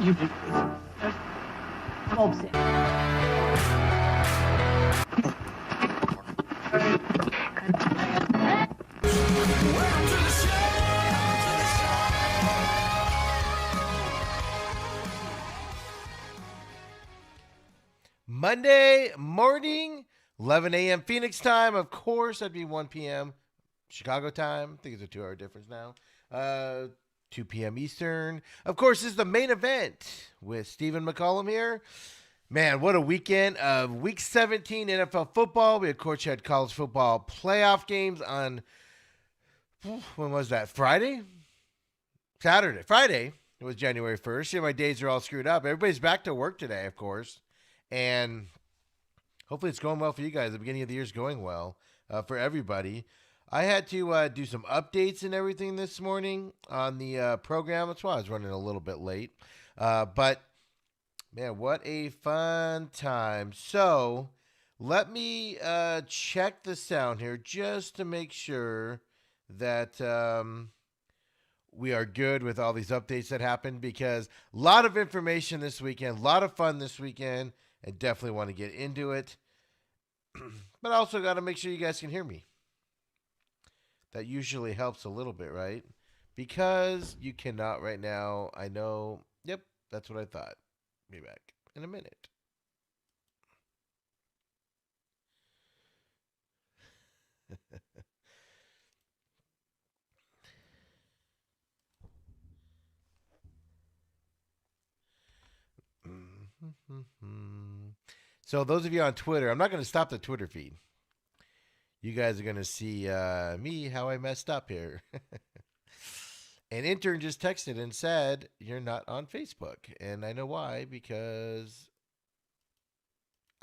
Monday morning, 11 a.m. Phoenix time. Of course, that'd be 1 p.m. Chicago time. I think it's a 2-hour difference now. 2 p.m. Eastern. Of course, this is the main event with Stephen McCollum here. Man, what a weekend of Week 17 NFL football. We, of course, had college football playoff games on, when was that, Friday? Friday. It was January 1st. Yeah, my days are all screwed up. Everybody's back to work today, of course. And hopefully it's going well for you guys. The beginning of the year is going well for everybody. I had to do some updates and everything this morning on the program. That's why I was running a little bit late. But, man, what a fun time. So let me check the sound here just to make sure that we are good with all these updates that happened, because a lot of information this weekend, a lot of fun this weekend. I definitely want to get into it. But I also got to make sure you guys can hear me. That usually helps a little bit, right? Because you cannot right now. I know. Yep, that's what I thought. Be back in a minute. So those of you on Twitter, I'm not going to stop the Twitter feed. You guys are going to see me, how I messed up here. An intern just texted and said, you're not on Facebook. And I know why, because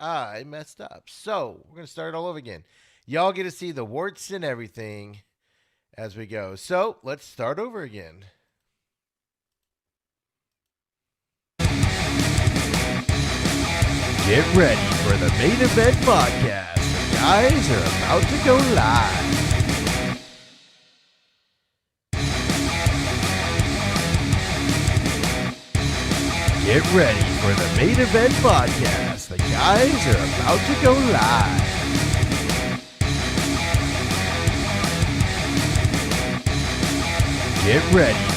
I messed up. So we're going to start all over again. Y'all get to see the warts and everything as we go. So let's start over again. Get ready for the main event podcast. The guys are about to go live. Get ready for the main event podcast. The guys are about to go live. Get ready.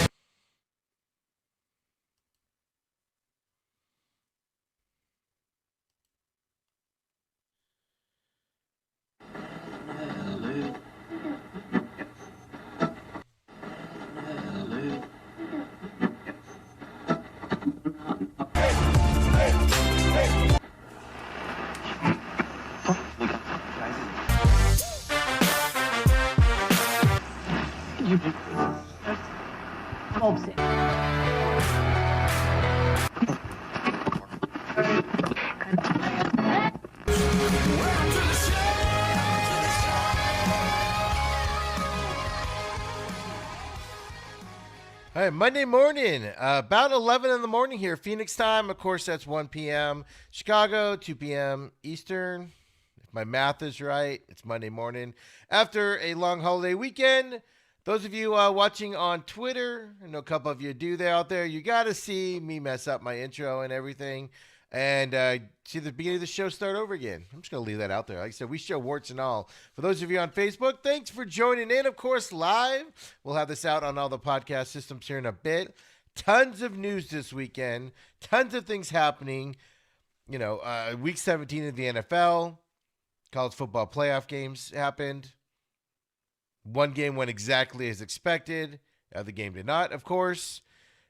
All right, Monday morning, about 11 in the morning here, Phoenix time. Of course, that's 1 p.m. Chicago, 2 p.m. Eastern. If my math is right, it's Monday morning. After a long holiday weekend, those of you watching on Twitter, I know a couple of you do that out there, you got to see me mess up my intro and everything. And see the beginning of the show start over again. I'm just going to leave that out there. Like I said, we show warts and all. For those of you on Facebook, thanks for joining in. Of course, live. We'll have this out on all the podcast systems here in a bit. Tons of news this weekend. Tons of things happening. You know, Week 17 of the NFL. College football playoff games happened. One game went exactly as expected. The other game did not, of course.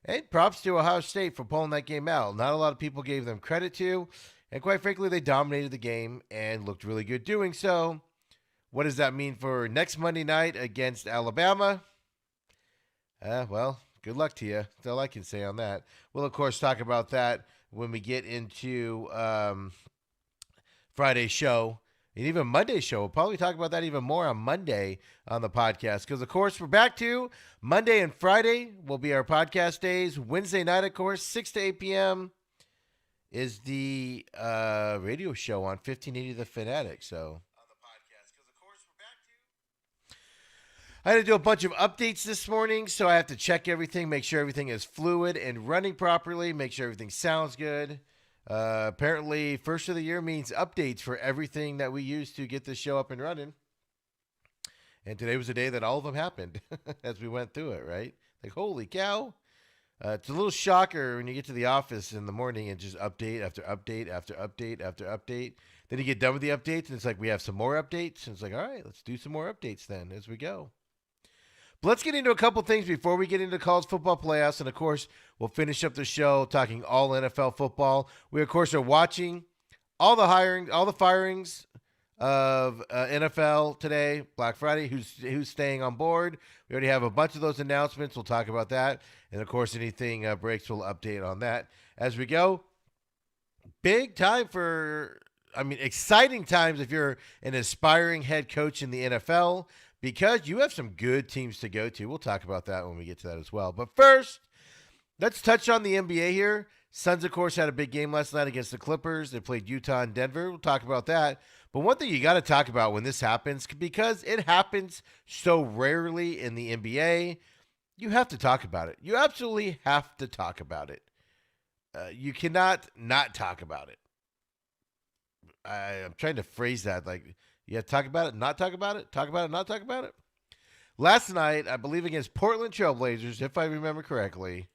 And props to Ohio State for pulling that game out. Not a lot of people gave them credit to. And quite frankly, they dominated the game and looked really good doing so. What does that mean for next Monday night against Alabama? Well, good luck to you. That's all I can say on that. We'll, of course, talk about that when we get into Friday's show. And even Monday's show. We'll probably talk about that even more on Monday on the podcast. Because, of course, we're back to Monday and Friday will be our podcast days. Wednesday night, of course, 6 to 8 p.m. is the radio show on 1580 The Fanatic. So, on the podcast. Because, of course, we're back to... I had to do a bunch of updates this morning, so I have to check everything, make sure everything is fluid and running properly, make sure everything sounds good. Apparently, first of the year means updates for everything that we use to get this show up and running. And today was the day that all of them happened as we went through it, right? Like, holy cow. It's a little shocker when you get to the office in the morning and just update after update after update after update. Then you get done with the updates, and it's like, we have some more updates. And it's like, all right, let's do some more updates then as we go. But let's get into a couple things before we get into college football playoffs. And, of course, we'll finish up the show talking all NFL football. We, of course, are watching all the firings of NFL today, Black Friday, who's staying on board. We already have a bunch of those announcements. We'll talk about that. And, of course, anything breaks, we'll update on that as we go. Big time exciting times if you're an aspiring head coach in the NFL, because you have some good teams to go to. We'll talk about that when we get to that as well. But first, let's touch on the NBA here. Suns, of course, had a big game last night against the Clippers. They played Utah and Denver. We'll talk about that. But one thing you got to talk about when this happens, because it happens so rarely in the NBA, you have to talk about it. You absolutely have to talk about it. You cannot not talk about it. I'm trying to phrase that. Like, you have to talk about it, not talk about it, talk about it, not talk about it. Last night, I believe against Portland Trailblazers, if I remember correctly,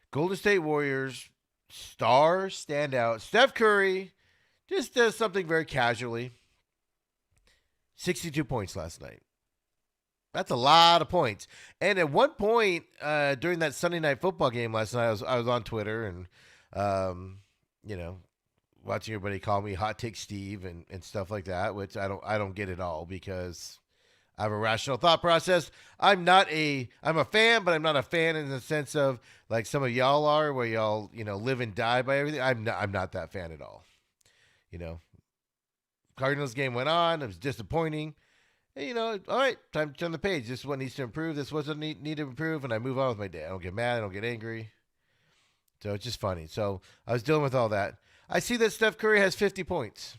Golden State Warriors star standout Steph Curry just does something very casually. 62 points last night. That's a lot of points. And at one point during that Sunday night football game last night, I was on Twitter and, watching everybody call me Hot Take Steve and stuff like that, which I don't get at all, because I have a rational thought process. I'm a fan, but I'm not a fan in the sense of like some of y'all are, where y'all, live and die by everything. I'm not that fan at all. Cardinals game went on. It was disappointing. And, all right, time to turn the page. This is what needs to improve. This wasn't need to improve, and I move on with my day. I don't get mad. I don't get angry. So it's just funny. So I was dealing with all that. I see that Steph Curry has 50 points.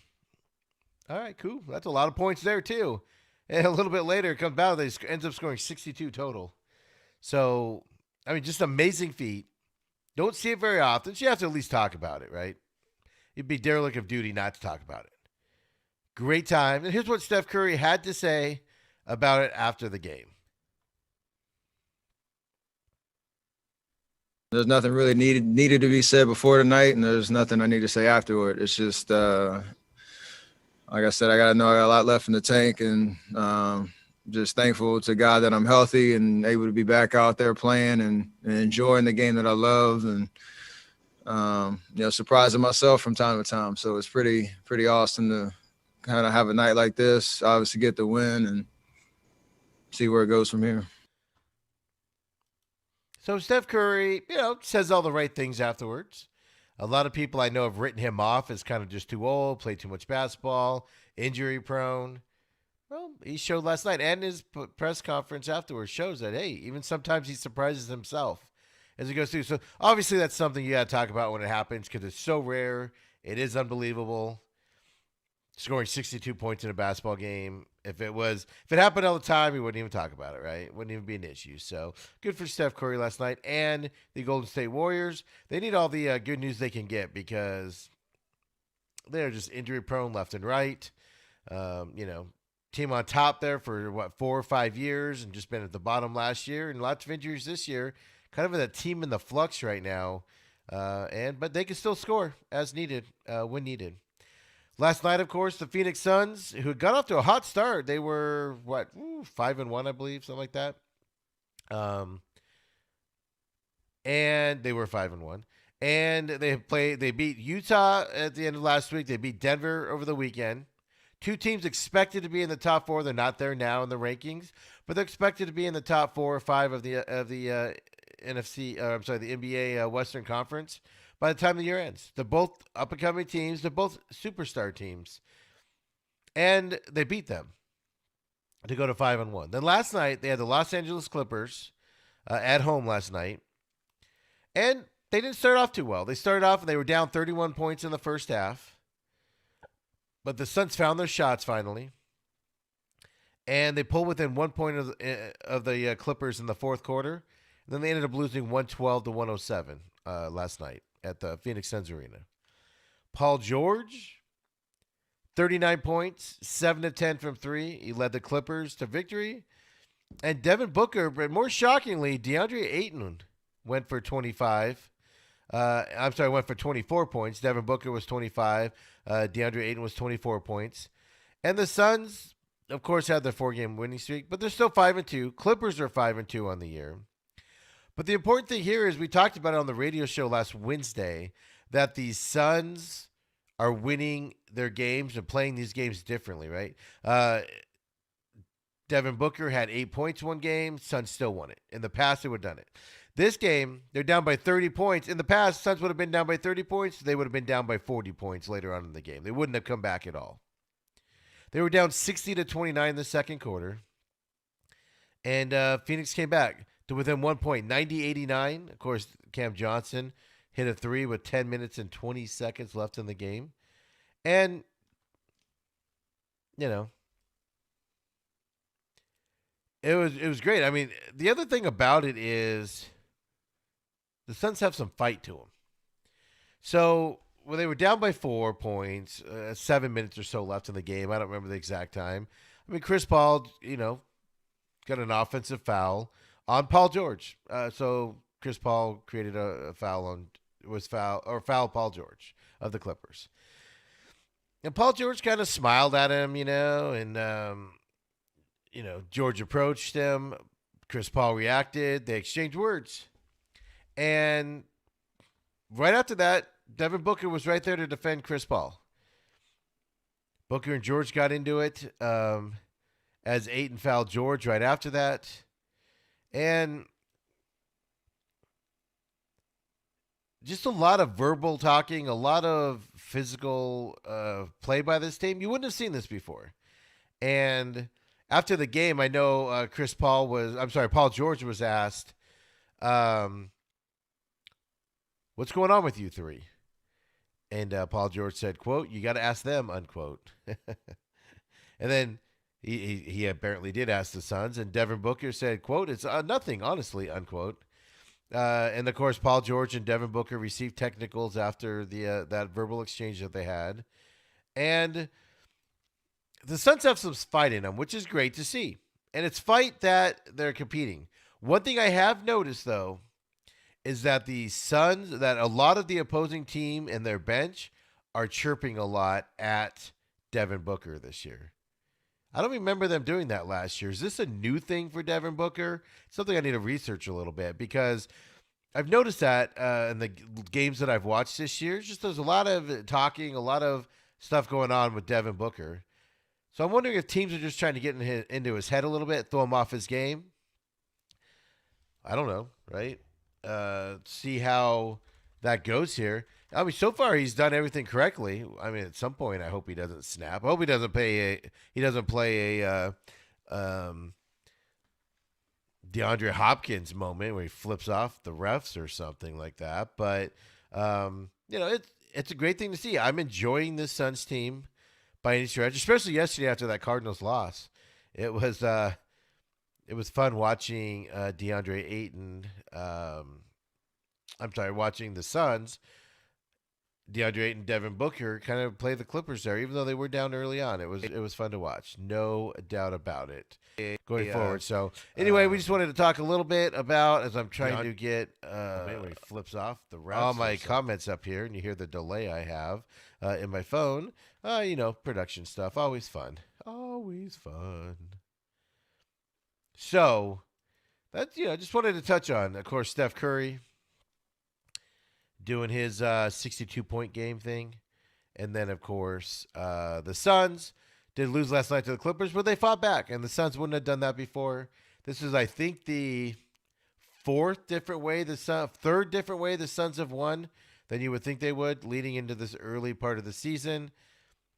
All right, cool. That's a lot of points there, too. And a little bit later, it comes out, he ends up scoring 62 total. So, just amazing feat. Don't see it very often. So you have to at least talk about it, right? It'd be derelict of duty not to talk about it. Great time. And here's what Steph Curry had to say about it after the game. There's nothing really needed to be said before tonight, and there's nothing I need to say afterward. It's just, like I said, I got a lot left in the tank, and just thankful to God that I'm healthy and able to be back out there playing and enjoying the game that I love, and surprising myself from time to time. So it's pretty awesome to kind of have a night like this, obviously get the win and see where it goes from here. So Steph Curry, says all the right things afterwards. A lot of people I know have written him off as kind of just too old, played too much basketball, injury prone. Well, he showed last night, and his press conference afterwards shows that, hey, even sometimes he surprises himself as he goes through. So obviously that's something you got to talk about when it happens, because it's so rare. It is unbelievable. Scoring 62 points in a basketball game. If it happened all the time, we wouldn't even talk about it, right? It wouldn't even be an issue. So good for Steph Curry last night and the Golden State Warriors. They need all the good news they can get, because they're just injury prone left and right. Team on top there for 4 or 5 years, and just been at the bottom last year, and lots of injuries this year. Kind of a team in the flux right now, but they can still score as needed when needed. Last night, of course, the Phoenix Suns, who had got off to a hot start, they were 5-1, I believe, something like that. And they were 5-1, and they beat Utah at the end of last week. They beat Denver over the weekend. Two teams expected to be in the top 4. They're not there now in the rankings, but they're expected to be in the top 4 or 5 of the NFC. The NBA Western Conference by the time the year ends. They're both up-and-coming teams. They're both superstar teams. And they beat them to go to 5-1. Then last night, they had the Los Angeles Clippers at home last night. And they didn't start off too well. They started off and they were down 31 points in the first half. But the Suns found their shots finally. and they pulled within 1 point of the Clippers in the fourth quarter. And then they ended up losing 112 to 107 last night at the Phoenix Suns Arena. Paul George, 39 points, 7 of 10 from three. He led the Clippers to victory. And Devin Booker, but more shockingly, DeAndre Ayton went for 25. Went for 24 points. Devin Booker was 25. DeAndre Ayton was 24 points. And the Suns, of course, had their 4-game winning streak, but they're still 5-2. Clippers are 5-2 on the year. But the important thing here is we talked about it on the radio show last Wednesday that the Suns are winning their games and playing these games differently, right? Devin Booker had 8 points one game. Suns still won it. In the past, they would have done it. This game, they're down by 30 points. In the past, Suns would have been down by 30 points. They would have been down by 40 points later on in the game. They wouldn't have come back at all. They were down 60 to 29 in the second quarter. And Phoenix came back to within 1 point, 90-89. Of course, Cam Johnson hit a three with 10 minutes and 20 seconds left in the game. And, you know, it was great. I mean, the other thing about it is the Suns have some fight to them. So when they were down by 4 points, 7 minutes or so left in the game, I don't remember the exact time. I mean, Chris Paul, got an offensive foul on Paul George. So Chris Paul created a foul foul Paul George of the Clippers. And Paul George kind of smiled at him, and George approached him. Chris Paul reacted. They exchanged words. And right after that, Devin Booker was right there to defend Chris Paul. Booker and George got into it as Ayton fouled George right after that. And just a lot of verbal talking, a lot of physical play by this team. You wouldn't have seen this before. And after the game, I know Paul George was asked, what's going on with you three? And Paul George said, quote, "You got to ask them," unquote. And then he apparently did ask the Suns, and Devin Booker said, quote, "It's nothing, honestly," unquote. And of course, Paul George and Devin Booker received technicals after that verbal exchange that they had. And the Suns have some fight in them, which is great to see. And it's fight that they're competing. One thing I have noticed, though, is that the Suns, that a lot of the opposing team and their bench are chirping a lot at Devin Booker this year. I don't remember them doing that last year. Is this a new thing for Devin Booker? Something I need to research a little bit, because I've noticed that in the games that I've watched this year, just there's a lot of talking, a lot of stuff going on with Devin Booker. So I'm wondering if teams are just trying to get into his head a little bit, throw him off his game. I don't know, right? See how that goes here. I mean, so far he's done everything correctly. I mean, at some point, I hope he doesn't snap. I hope he doesn't play a DeAndre Hopkins moment where he flips off the refs or something like that. But it's a great thing to see. I'm enjoying this Suns team by any stretch, especially yesterday after that Cardinals loss. It was fun watching DeAndre Ayton. Watching the Suns, DeAndre Ayton, Devin Booker kind of play the Clippers there, even though they were down early on. It was fun to watch, no doubt about it. Going forward. So anyway, we just wanted to talk a little bit about, as I'm trying to get when he flips off the refs, all my comments up here, and you hear the delay I have in my phone. Production stuff, always fun, always fun. So that's just wanted to touch on, of course, Steph Curry doing his 62-point game thing. And then, of course, the Suns did lose last night to the Clippers, but they fought back, and the Suns wouldn't have done that before. This is, I think, the third different way the Suns have won than you would think they would leading into this early part of the season.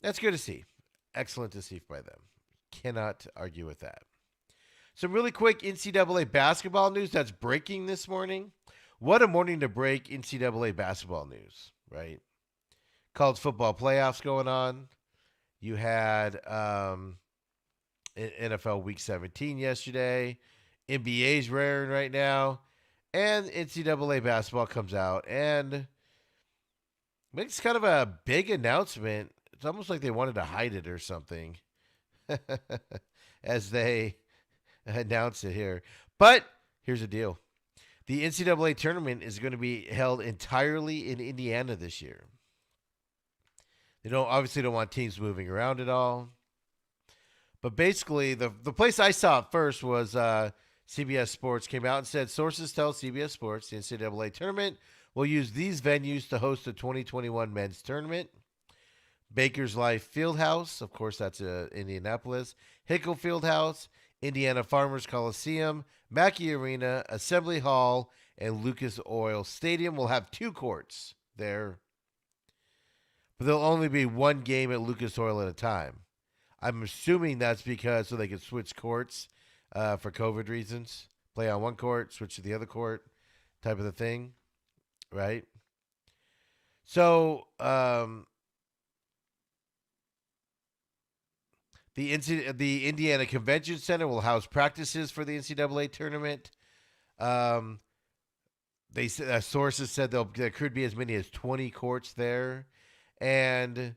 That's good to see. Excellent to see by them. Cannot argue with that. Some really quick NCAA basketball news that's breaking this morning. What a morning to break NCAA basketball news, right? College football playoffs going on. You had NFL Week 17 yesterday. NBA's raring right now. And NCAA basketball comes out and makes kind of a big announcement. It's almost like they wanted to hide it or something as they announce it here. But here's the deal. The NCAA tournament is going to be held entirely in Indiana this year. They obviously don't want teams moving around at all. But basically, the place I saw it first was CBS Sports came out and said, sources tell CBS Sports the NCAA tournament will use these venues to host the 2021 men's tournament. Baker's Life Fieldhouse, of course, that's Indianapolis. Hickle Fieldhouse, Indiana Farmers Coliseum, Mackey Arena, Assembly Hall, and Lucas Oil Stadium will have 2 courts there. But there'll only be 1 game at Lucas Oil at a time. I'm assuming that's because so they can switch courts for COVID reasons. Play on one court, switch to the other court, type of the thing, right? So the Indiana Convention Center will house practices for the NCAA tournament. Sources said there could be as many as 20 courts there, and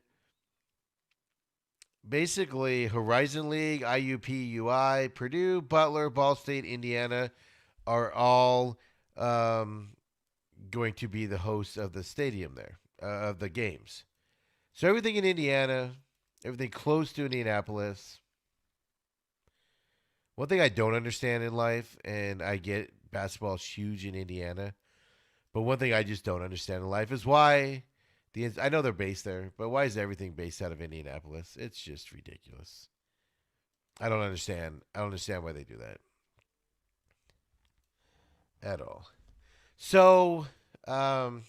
basically, Horizon League, IUP, UI, Purdue, Butler, Ball State, Indiana are all going to be the hosts of the stadium there, of the games. So everything in Indiana, everything close to Indianapolis. One thing I don't understand in life, and I get basketball is huge in Indiana, but one thing I just don't understand in life is why I know they're based there, but why is everything based out of Indianapolis? It's just ridiculous. I don't understand. I don't understand why they do that at all. So, the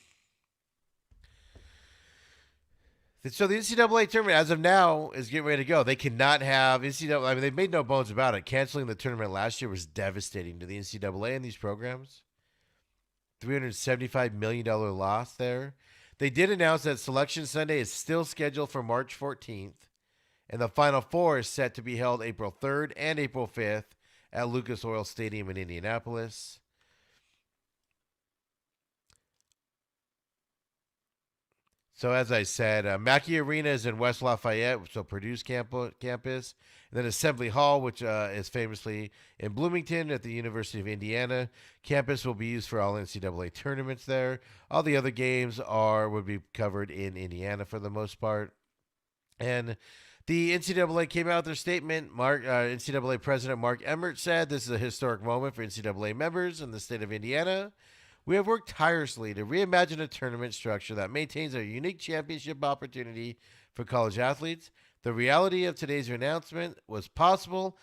NCAA tournament, as of now, is getting ready to go. They cannot have NCAA. I mean, they've made no bones about it. Canceling the tournament last year was devastating to the NCAA and these programs. $375 million loss there. They did announce that Selection Sunday is still scheduled for March 14th, and the Final Four is set to be held April 3rd and April 5th at Lucas Oil Stadium in Indianapolis. So as I said, Mackey Arena is in West Lafayette, so Purdue's campus. And then Assembly Hall, which is famously in Bloomington at the University of Indiana. Campus will be used for all NCAA tournaments there. All the other games would be covered in Indiana for the most part. And the NCAA came out with their statement. NCAA President Mark Emmert said, "This is a historic moment for NCAA members in the state of Indiana. We have worked tirelessly to reimagine a tournament structure that maintains a unique championship opportunity for college athletes. The reality of today's announcement was possible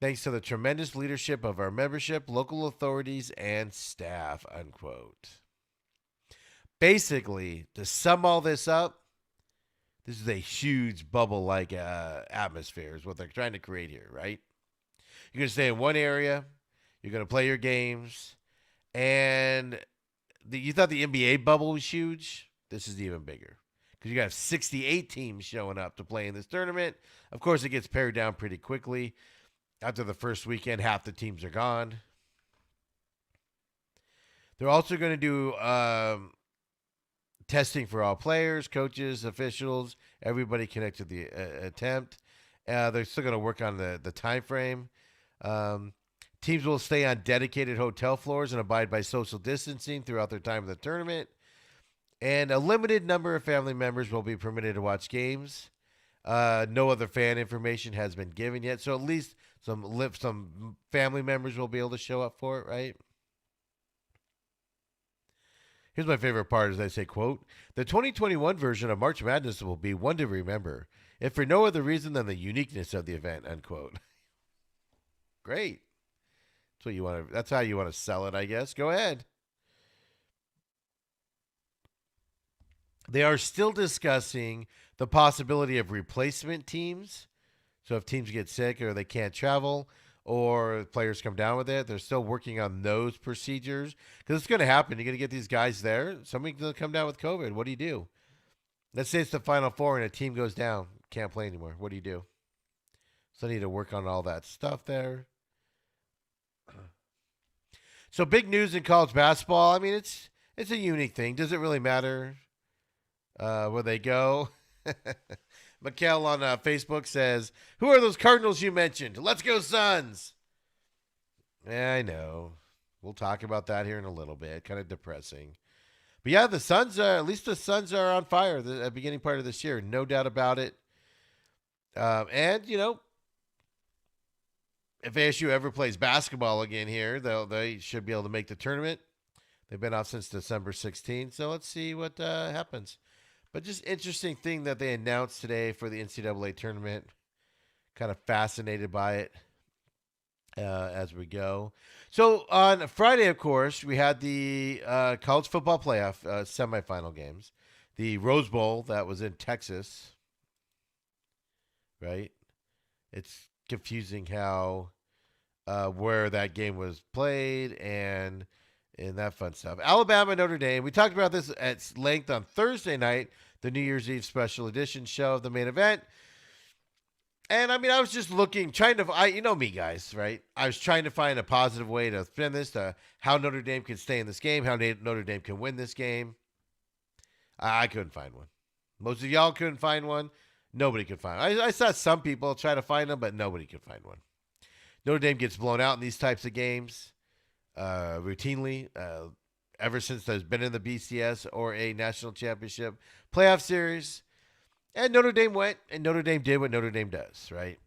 thanks to the tremendous leadership of our membership, local authorities, and staff," unquote. Basically, to sum all this up, this is a huge bubble-like atmosphere is what they're trying to create here, right? You're going to stay in one area. You're going to play your games. And you thought the NBA bubble was huge? This is even bigger. Because you got 68 teams showing up to play in this tournament. Of course, it gets pared down pretty quickly. After the first weekend, half the teams are gone. They're also going to do testing for all players, coaches, officials, everybody connected to the attempt. They're still going to work on the time frame. Teams will stay on dedicated hotel floors and abide by social distancing throughout their time of the tournament. And a limited number of family members will be permitted to watch games. No other fan information has been given yet. So at least some family members will be able to show up for it, right? Here's my favorite part as I say, quote, "The 2021 version of March Madness will be one to remember, if for no other reason than the uniqueness of the event," unquote. Great. That's how you want to sell it, I guess. Go ahead. They are still discussing the possibility of replacement teams. So if teams get sick or they can't travel or players come down with it, they're still working on those procedures. Because it's going to happen. You're going to get these guys there. Somebody's going to come down with COVID. What do you do? Let's say it's the Final Four and a team goes down. Can't play anymore. What do you do? So I need to work on all that stuff there. So big news in college basketball. I mean, it's a unique thing. Does it really matter where they go? Mikkel on Facebook says, "Who are those Cardinals you mentioned? Let's go Suns." Yeah, I know. We'll talk about that here in a little bit. Kind of depressing. But yeah, the Suns are, at least the Suns are on fire the beginning part of this year. No doubt about it. And, you know, if ASU ever plays basketball again here, they should be able to make the tournament. They've been off since December 16th. So let's see what happens. But just interesting thing that they announced today for the NCAA tournament. Kind of fascinated by it as we go. So on Friday, of course, we had the college football playoff semifinal games. The Rose Bowl that was in Texas, right? It's confusing how where that game was played and that fun stuff. Alabama, Notre Dame. We talked about this at length on Thursday night, the New Year's Eve special edition show of the main event. And I mean, I was just looking, you know me, guys, right? I was trying to find a positive way to spin this, to how Notre Dame can stay in this game, how Notre Dame can win this game. I couldn't find one. Most of y'all couldn't find one. Nobody could find one. I saw some people try to find them, but nobody could find one. Notre Dame gets blown out in these types of games routinely ever since there's been in the BCS or a national championship playoff series. And Notre Dame went, and Notre Dame did what Notre Dame does, right?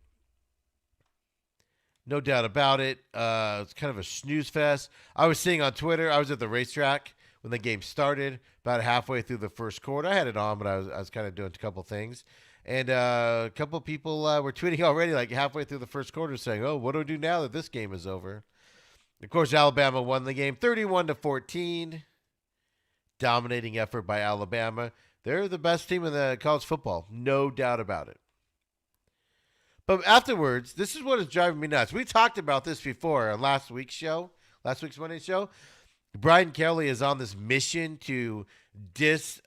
No doubt about it. It's kind of a snooze fest. I was seeing on Twitter, I was at the racetrack when the game started, about halfway through the first quarter. I had it on, but I was kind of doing a couple things. And a couple of people were tweeting already, like halfway through the first quarter, saying, "Oh, what do I do now that this game is over?" Of course, Alabama won the game 31-14. Dominating effort by Alabama. They're the best team in the college football, no doubt about it. But afterwards, this is what is driving me nuts. We talked about this before on last week's Monday show. Brian Kelly is on this mission to insist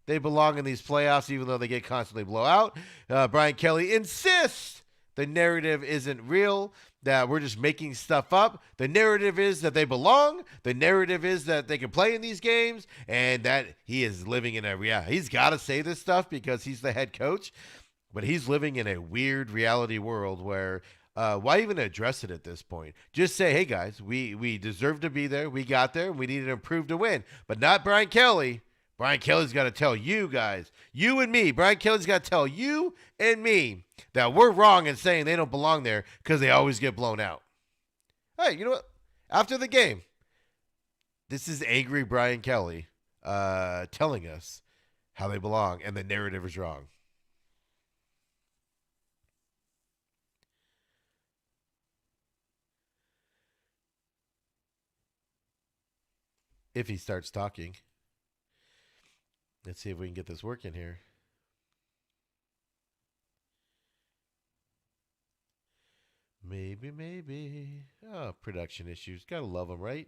they belong in these playoffs, even though they get constantly blow out. Brian Kelly insists the narrative isn't real, that we're just making stuff up. The narrative is that they belong. The narrative is that they can play in these games, and that he is living in a reality. He's got to say this stuff because he's the head coach, but he's living in a weird reality world where why even address it at this point? Just say, hey, guys, we deserve to be there. We got there. We need to improve to win, but not Brian Kelly. Brian Kelly's got to tell you guys, you and me, Brian Kelly's got to tell you and me that we're wrong in saying they don't belong there because they always get blown out. Hey, you know what? After the game, this is angry Brian Kelly telling us how they belong and the narrative is wrong. If he starts talking. Let's see if we can get this working here. Maybe. Oh, production issues. Gotta love them, right?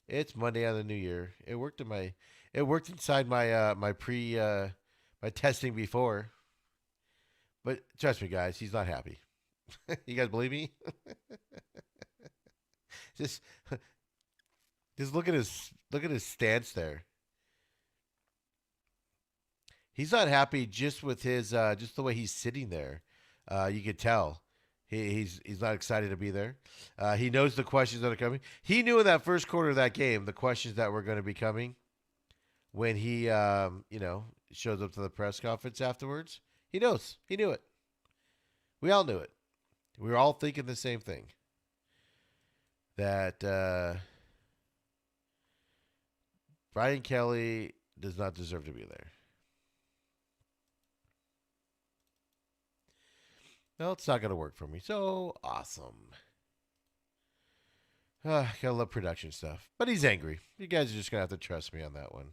It's Monday on the new year. It worked inside my my testing before. But trust me, guys, he's not happy. You guys believe me? just look at his stance there. He's not happy just with his just the way he's sitting there. You could tell he's not excited to be there. He knows the questions that are coming. He knew in that first quarter of that game the questions that were going to be coming when he shows up to the press conference afterwards. He knows. He knew it. We all knew it. We were all thinking the same thing. That Brian Kelly does not deserve to be there. No, it's not going to work for me. So awesome. Gotta love production stuff. But he's angry. You guys are just going to have to trust me on that one.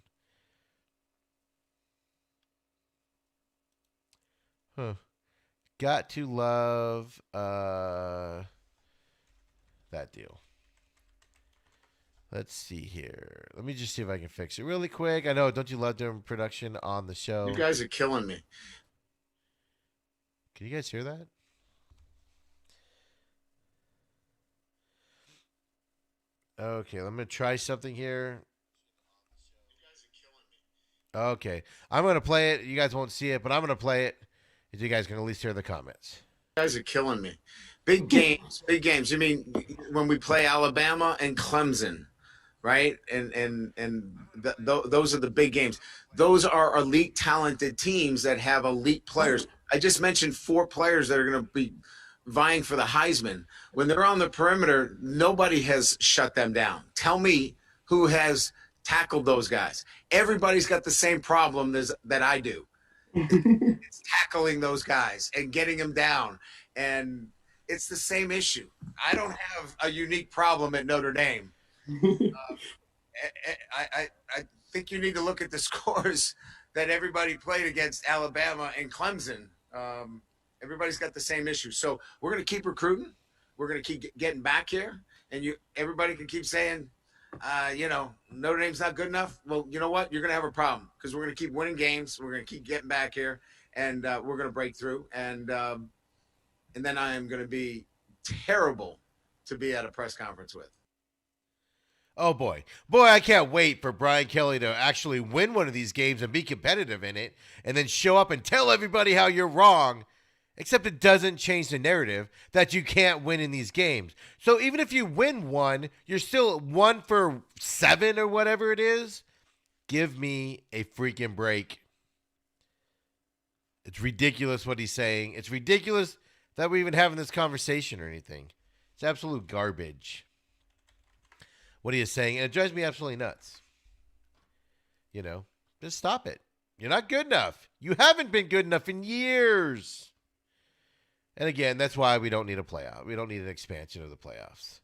Huh. Got to love that deal. Let's see here. Let me just see if I can fix it really quick. I know, don't you love doing production on the show? You guys are killing me. Can you guys hear that? Okay, let me try something here. Okay, I'm gonna play it. You guys won't see it, but I'm gonna play it. If you guys can at least hear the comments. You guys are killing me. Big games, big games. I mean, when we play Alabama and Clemson, right? Those are the big games. Those are elite, talented teams that have elite players. I just mentioned 4 players that are going to be vying for the Heisman. When they're on the perimeter, nobody has shut them down. Tell me who has tackled those guys. Everybody's got the same problem that I do. It's tackling those guys and getting them down. And it's the same issue. I don't have a unique problem at Notre Dame. I think you need to look at the scores that everybody played against Alabama and Clemson. Everybody's got the same issue. So we're going to keep recruiting. We're going to keep getting back here. And everybody can keep saying, Notre Dame's not good enough. Well, you know what? You're going to have a problem because we're going to keep winning games. We're going to keep getting back here, and we're going to break through. And then I am going to be terrible to be at a press conference with. Oh boy, I can't wait for Brian Kelly to actually win one of these games and be competitive in it, and then show up and tell everybody how you're wrong. Except it doesn't change the narrative that you can't win in these games. So even if you win one, you're still 1 for 7 or whatever it is. Give me a freaking break. It's ridiculous what he's saying. It's ridiculous that we're even having this conversation or anything. It's absolute garbage what he is saying. And it drives me absolutely nuts. Just stop it. You're not good enough. You haven't been good enough in years. And again, that's why we don't need a playoff. We don't need an expansion of the playoffs.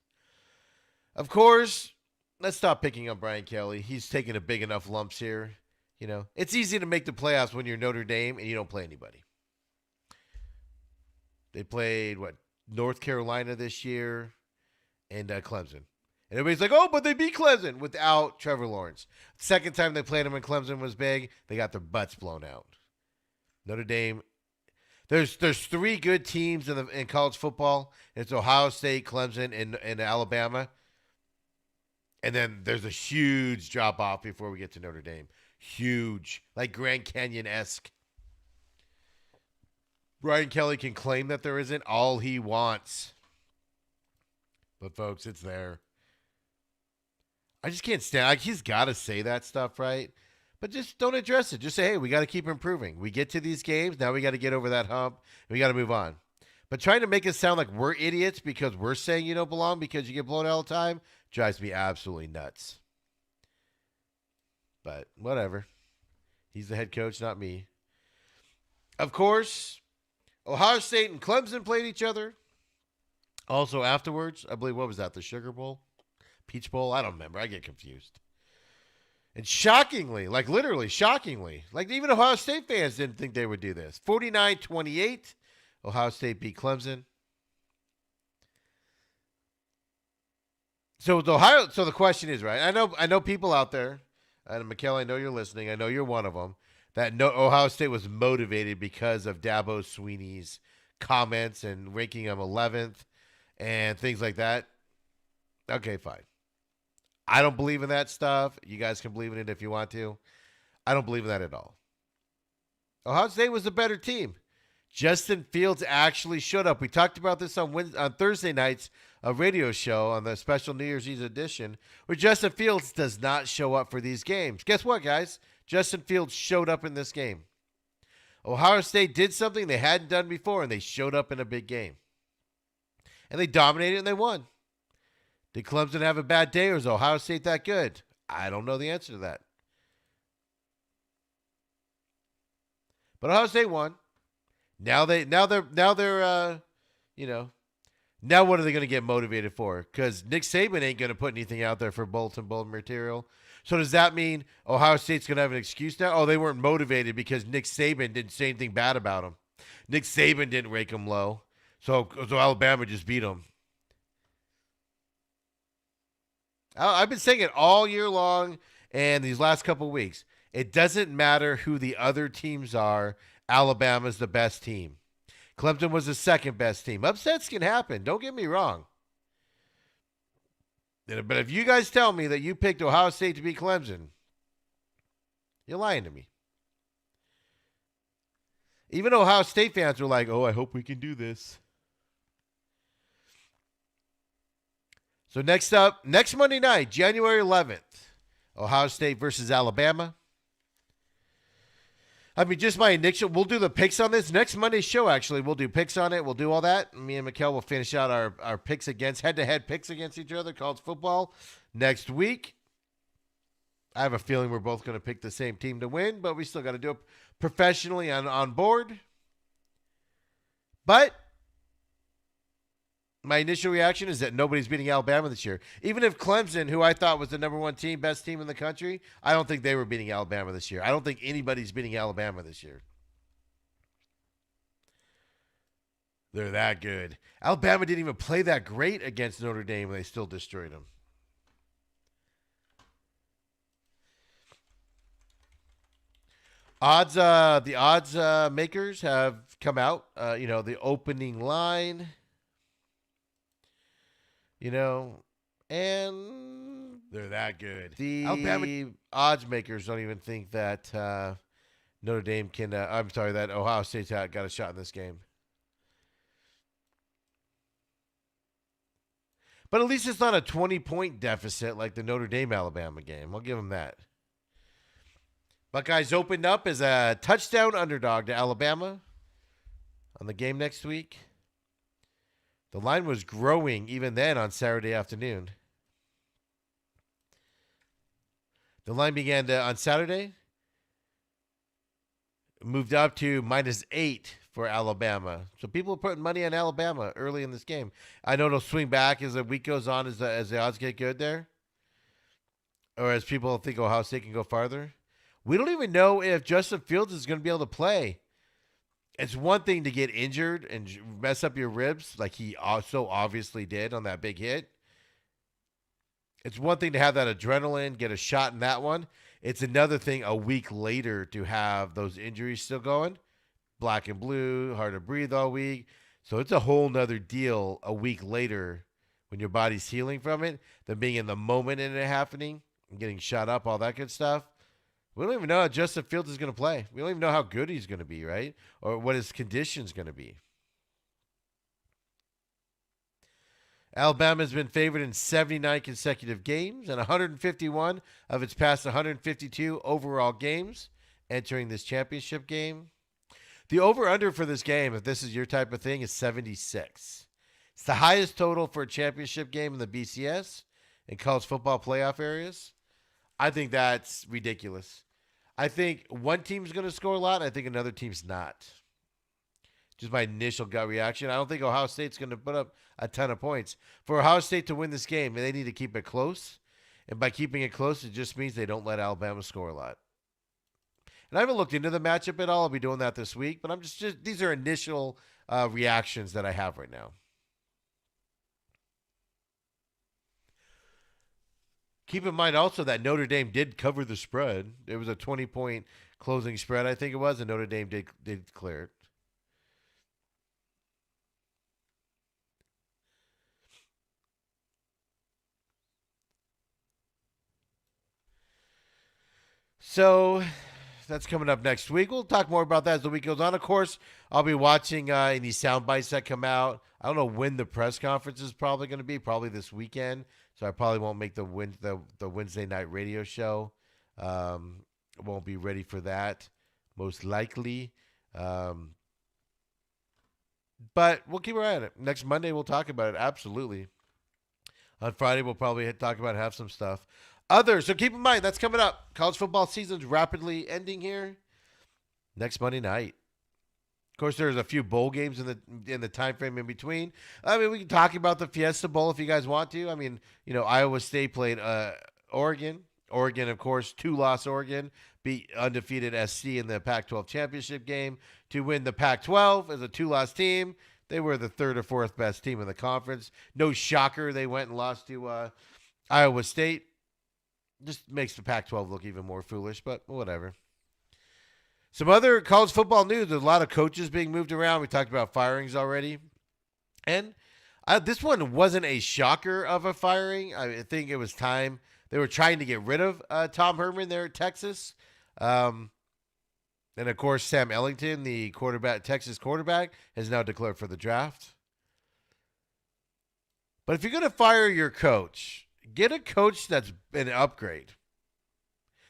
Of course, let's stop picking on Brian Kelly. He's taking a big enough lumps here. It's easy to make the playoffs when you're Notre Dame and you don't play anybody. They played, North Carolina this year and Clemson. And everybody's like, oh, but they beat Clemson without Trevor Lawrence. The second time they played him when Clemson was big, they got their butts blown out. Notre Dame. There's 3 good teams in college football. It's Ohio State, Clemson, and Alabama. And then there's a huge drop-off before we get to Notre Dame. Huge. Like Grand Canyon-esque. Brian Kelly can claim that there isn't all he wants. But, folks, it's there. I just can't stand he's got to say that stuff, right? But just don't address it. Just say, hey, we got to keep improving. We get to these games. Now we got to get over that hump. And we got to move on. But trying to make it sound like we're idiots because we're saying you don't belong because you get blown out all the time drives me absolutely nuts. But whatever. He's the head coach, not me. Of course, Ohio State and Clemson played each other. Also afterwards, I believe, what was that? The Sugar Bowl? Peach Bowl? I don't remember. I get confused. And shockingly, literally shockingly, even Ohio State fans didn't think they would do this. 49-28, Ohio State beat Clemson. So the question is, right? I know people out there, and Mikhail, I know you're listening. I know you're one of them. That Ohio State was motivated because of Dabo Swinney's comments and ranking him 11th and things like that. Okay, fine. I don't believe in that stuff. You guys can believe in it if you want to. I don't believe in that at all. Ohio State was a better team. Justin Fields actually showed up. We talked about this on Thursday night's radio show on the special New Year's Eve edition, where Justin Fields does not show up for these games. Guess what, guys? Justin Fields showed up in this game. Ohio State did something they hadn't done before, and they showed up in a big game. And they dominated, and they won. Did Clemson have a bad day, or is Ohio State that good? I don't know the answer to that. But Ohio State won. Now what are they going to get motivated for? Because Nick Saban ain't going to put anything out there for bulletin board material. So does that mean Ohio State's going to have an excuse now? Oh, they weren't motivated because Nick Saban didn't say anything bad about them. Nick Saban didn't rake them low. So Alabama just beat them. I've been saying it all year long and these last couple of weeks. It doesn't matter who the other teams are. Alabama's the best team. Clemson was the second best team. Upsets can happen. Don't get me wrong. But if you guys tell me that you picked Ohio State to beat Clemson, you're lying to me. Even Ohio State fans were like, oh, I hope we can do this. So next up, next Monday night, January 11th, Ohio State versus Alabama. I mean, just my initial, we'll do the picks on this. Next Monday's show, actually, we'll do picks on it. We'll do all that. Me and Mikkel will finish out our picks against, head-to-head picks against each other, college football, next week. I have a feeling we're both going to pick the same team to win, but we still got to do it professionally on board. But my initial reaction is that nobody's beating Alabama this year. Even if Clemson, who I thought was the number one team, best team in the country, I don't think they were beating Alabama this year. I don't think anybody's beating Alabama this year. They're that good. Alabama didn't even play that great against Notre Dame, and they still destroyed them. The odds makers have come out. The opening line. And they're that good. The Alabama odds makers don't even think that Notre Dame can. That Ohio State's got a shot in this game. But at least it's not a 20-point deficit like the Notre Dame-Alabama game. I'll give them that. Buckeyes opened up as a touchdown underdog to Alabama on the game next week. The line was growing even then on Saturday afternoon. The line began on Saturday, moved up to -8 for Alabama. So people are putting money on Alabama early in this game. I know it'll swing back as the week goes on, as the odds get good there, or as people think Ohio State can go farther. We don't even know if Justin Fields is going to be able to play. It's one thing to get injured and mess up your ribs like he so obviously did on that big hit. It's one thing to have that adrenaline, get a shot in that one. It's another thing a week later to have those injuries still going. Black and blue, hard to breathe all week. So it's a whole nother deal a week later when your body's healing from it than being in the moment and it happening and getting shot up, all that good stuff. We don't even know how Justin Fields is going to play. We don't even know how good he's going to be, right? Or what his condition's going to be. Alabama has been favored in 79 consecutive games and 151 of its past 152 overall games entering this championship game. The over-under for this game, if this is your type of thing, is 76. It's the highest total for a championship game in the BCS and college football playoff areas. I think that's ridiculous. I think one team's going to score a lot. I think another team's not. Just my initial gut reaction. I don't think Ohio State's going to put up a ton of points. For Ohio State to win this game, they need to keep it close. And by keeping it close, it just means they don't let Alabama score a lot. And I haven't looked into the matchup at all. I'll be doing that this week. But I'm just these are initial reactions that I have right now. Keep in mind also that Notre Dame did cover the spread. It was a 20-point closing spread, I think it was, and Notre Dame did clear it. So that's coming up next week. We'll talk more about that as the week goes on. Of course, I'll be watching any sound bites that come out. I don't know when the press conference is probably going to be, probably this weekend. So I probably won't make the Wednesday night radio show. Won't be ready for that, most likely. But we'll keep our eye on it. Next Monday, we'll talk about it. Absolutely. On Friday, we'll probably talk about it, have some stuff. Others, so keep in mind, that's coming up. College football season's rapidly ending here. Next Monday night. Of course, there's a few bowl games in the time frame in between. I mean, we can talk about the Fiesta Bowl if you guys want to. I mean, Iowa State played Oregon. Oregon, of course, 2-loss Oregon, beat undefeated SC in the Pac-12 championship game to win the Pac-12 as a 2-loss team. They were the third or fourth best team in the conference. No shocker, they went and lost to Iowa State. Just makes the Pac-12 look even more foolish, but whatever. Some other college football news. There's a lot of coaches being moved around. We talked about firings already. And this one wasn't a shocker of a firing. I think it was time. They were trying to get rid of Tom Herman there at Texas. And, of course, Sam Ellington, the Texas quarterback, has now declared for the draft. But if you're going to fire your coach, get a coach that's an upgrade.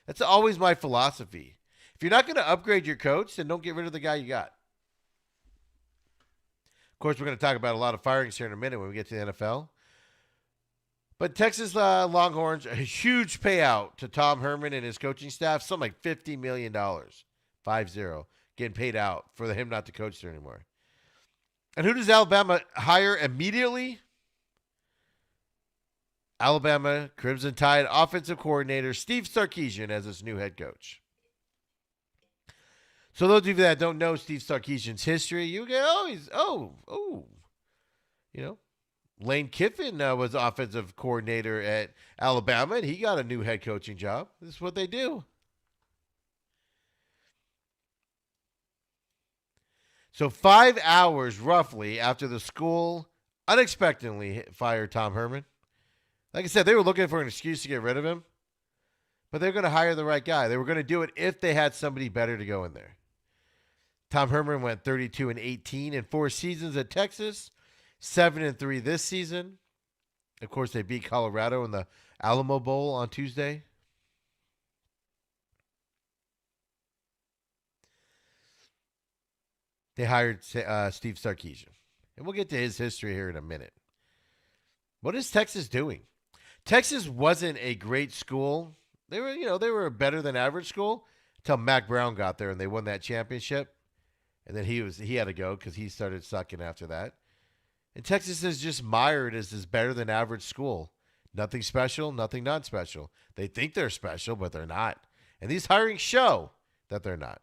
That's always my philosophy. If you're not going to upgrade your coach, then don't get rid of the guy you got. Of course, we're going to talk about a lot of firings here in a minute when we get to the NFL. But Texas Longhorns, a huge payout to Tom Herman and his coaching staff, something like $50 million, 5-0, getting paid out for him not to coach there anymore. And who does Alabama hire immediately? Alabama Crimson Tide offensive coordinator Steve Sarkisian as his new head coach. So those of you that don't know Steve Sarkisian's history, you go, Lane Kiffin was offensive coordinator at Alabama, and he got a new head coaching job. This is what they do. So 5 hours roughly after the school unexpectedly fired Tom Herman. Like I said, they were looking for an excuse to get rid of him, but they're going to hire the right guy. They were going to do it if they had somebody better to go in there. Tom Herman went 32-18 in 4 seasons at Texas, 7-3 this season. Of course, they beat Colorado in the Alamo Bowl on Tuesday. They hired Steve Sarkisian, and we'll get to his history here in a minute. What is Texas doing? Texas wasn't a great school. They were a better than average school until Mac Brown got there and they won that championship. And then he had to go because he started sucking after that. And Texas is just mired as this better than average school. Nothing special, nothing not special. They think they're special, but they're not. And these hirings show that they're not.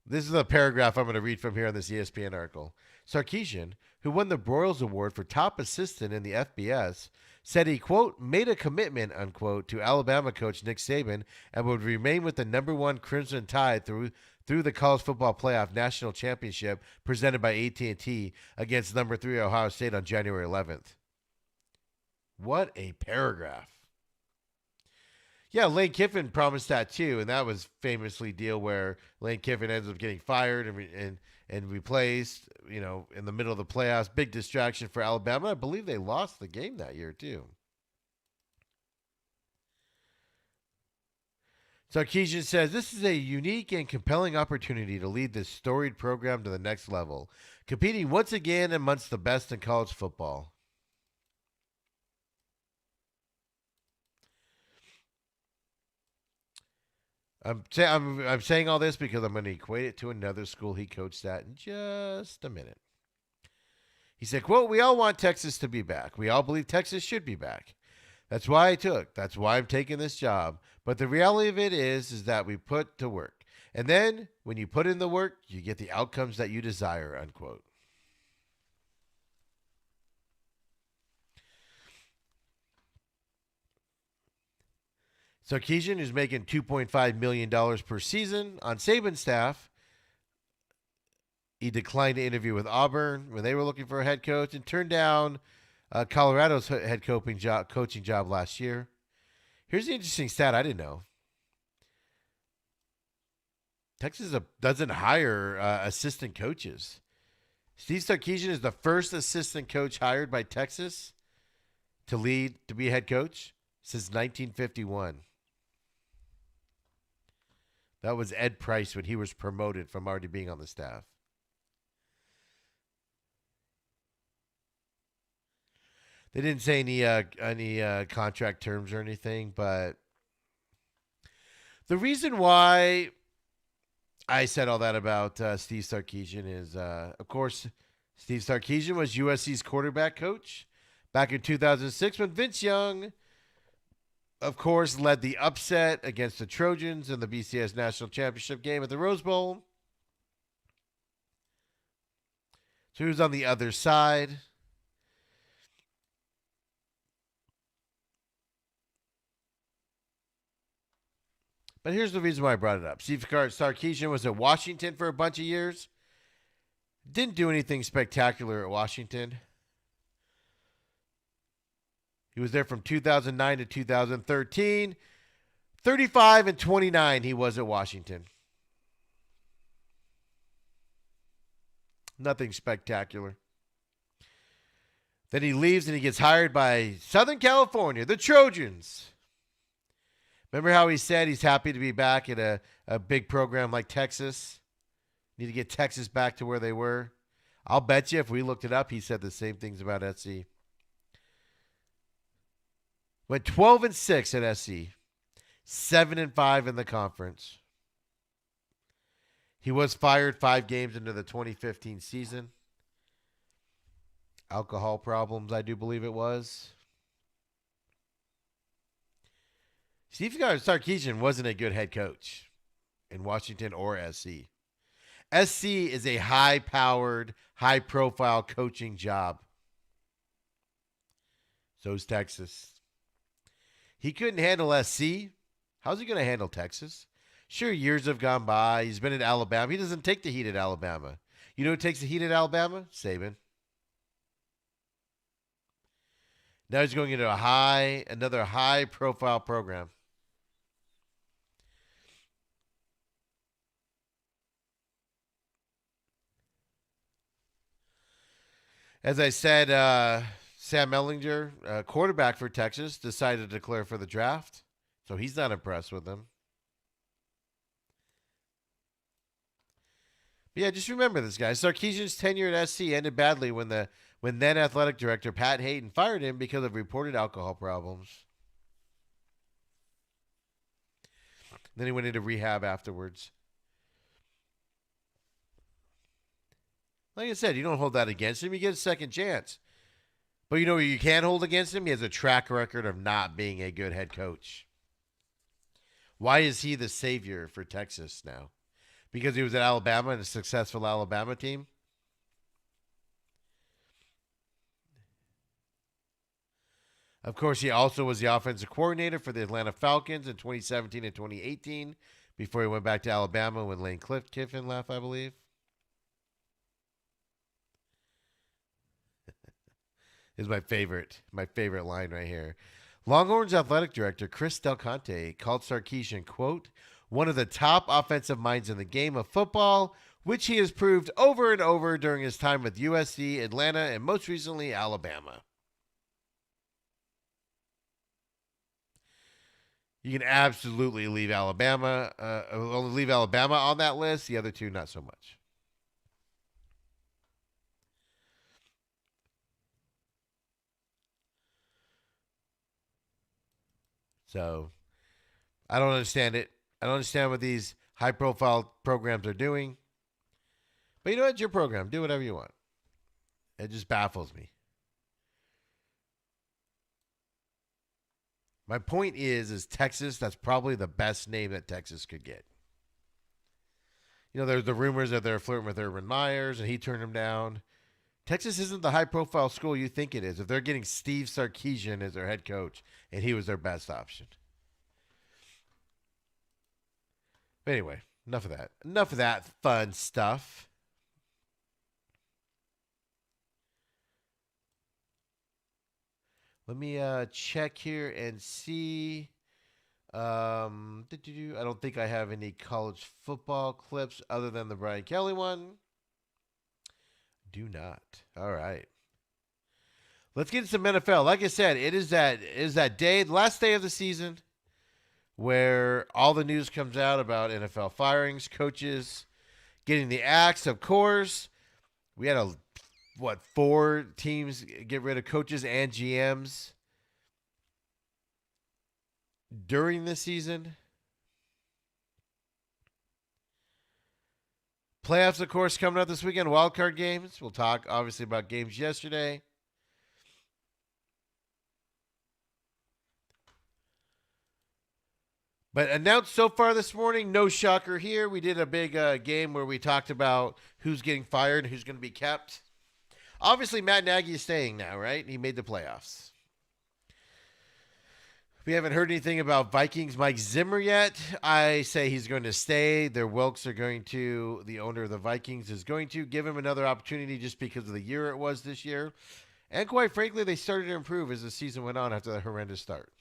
This is a paragraph I'm going to read from here on this ESPN article. Sarkisian, who won the Broyles Award for top assistant in the FBS, said he, quote, made a commitment, unquote, to Alabama coach Nick Saban and would remain with the number 1 Crimson Tide through the College Football Playoff National Championship presented by AT&T against number 3 Ohio State on January 11th. What a paragraph. Yeah, Lane Kiffin promised that too, and that was famously deal where Lane Kiffin ends up getting fired and replaced, in the middle of the playoffs. Big distraction for Alabama. I believe they lost the game that year too. Sarkisian says, this is a unique and compelling opportunity to lead this storied program to the next level, competing once again amongst the best in college football. I'm saying all this because I'm going to equate it to another school he coached at in just a minute. He said, quote, we all want Texas to be back. We all believe Texas should be back. That's why I'm taking this job. But the reality of it is that we put to work. And then when you put in the work, you get the outcomes that you desire, unquote. Sarkisian, who's making $2.5 million per season on Saban's staff, he declined to interview with Auburn when they were looking for a head coach and turned down Colorado's head coaching job last year. Here's the interesting stat I didn't know. Texas doesn't hire assistant coaches. Steve Sarkisian is the first assistant coach hired by Texas to be head coach since 1951. That was Ed Price when he was promoted from already being on the staff. They didn't say any contract terms or anything, but the reason why I said all that about Steve Sarkisian is, of course, Steve Sarkisian was USC's quarterback coach back in 2006 when Vince Young, of course, led the upset against the Trojans in the BCS National Championship game at the Rose Bowl. So he was on the other side. But here's the reason why I brought it up. Steve Sarkisian was at Washington for a bunch of years. Didn't do anything spectacular at Washington. He was there from 2009 to 2013. 35-29 he was at Washington. Nothing spectacular. Then he leaves and he gets hired by Southern California, the Trojans. Remember how he said he's happy to be back at a big program like Texas? Need to get Texas back to where they were. I'll bet you if we looked it up, he said the same things about SC. Went 12-6 at SC. 7-5 in the conference. He was fired 5 games into the 2015 season. Alcohol problems, I do believe it was. Steve Sarkisian wasn't a good head coach in Washington or SC. SC is a high-powered, high-profile coaching job. So is Texas. He couldn't handle SC. How's he going to handle Texas? Sure, years have gone by. He's been at Alabama. He doesn't take the heat at Alabama. You know who takes the heat at Alabama? Saban. Now he's going into another high-profile program. As I said, Sam Ehlinger, quarterback for Texas, decided to declare for the draft. So he's not impressed with them. But yeah, just remember this guy. Sarkisian's tenure at SC ended badly when then athletic director Pat Hayden fired him because of reported alcohol problems. Then he went into rehab afterwards. Like I said, you don't hold that against him. You get a second chance. But you know what you can hold against him? He has a track record of not being a good head coach. Why is he the savior for Texas now? Because he was at Alabama and a successful Alabama team? Of course, he also was the offensive coordinator for the Atlanta Falcons in 2017 and 2018 before he went back to Alabama when Lane Kiffin left, I believe. This is my favorite line right here. Longhorns athletic director Chris Del Conte called Sarkisian, quote, one of the top offensive minds in the game of football, which he has proved over and over during his time with USC, Atlanta, and most recently Alabama. You can absolutely leave Alabama on that list. The other two, not so much. So, I don't understand it. I don't understand what these high-profile programs are doing. But you know what? It's your program. Do whatever you want. It just baffles me. My point is Texas, that's probably the best name that Texas could get. You know, there's the rumors that they're flirting with Urban Myers, and he turned him down. Texas isn't the high-profile school you think it is. If they're getting Steve Sarkisian as their head coach, and he was their best option. But anyway, enough of that. Enough of that fun stuff. Let me check here and see. I don't think I have any college football clips other than the Brian Kelly one. Do not. All right. Let's get into some NFL. Like I said, it is that day, the last day of the season, where all the news comes out about NFL firings, coaches getting the axe. Of course, we had 4 teams get rid of coaches and GMs during the season. Playoffs, of course, coming up this weekend. Wild card games. We'll talk, obviously, about games yesterday. But announced so far this morning, no shocker here. We did a big game where we talked about who's getting fired and who's going to be kept. Obviously, Matt Nagy is staying now, right? He made the playoffs. We haven't heard anything about Vikings Mike Zimmer yet. I say he's going to stay. Their Wilkes are going to, the owner of the Vikings is going to give him another opportunity just because of the year it was this year. And quite frankly, they started to improve as the season went on after that horrendous start.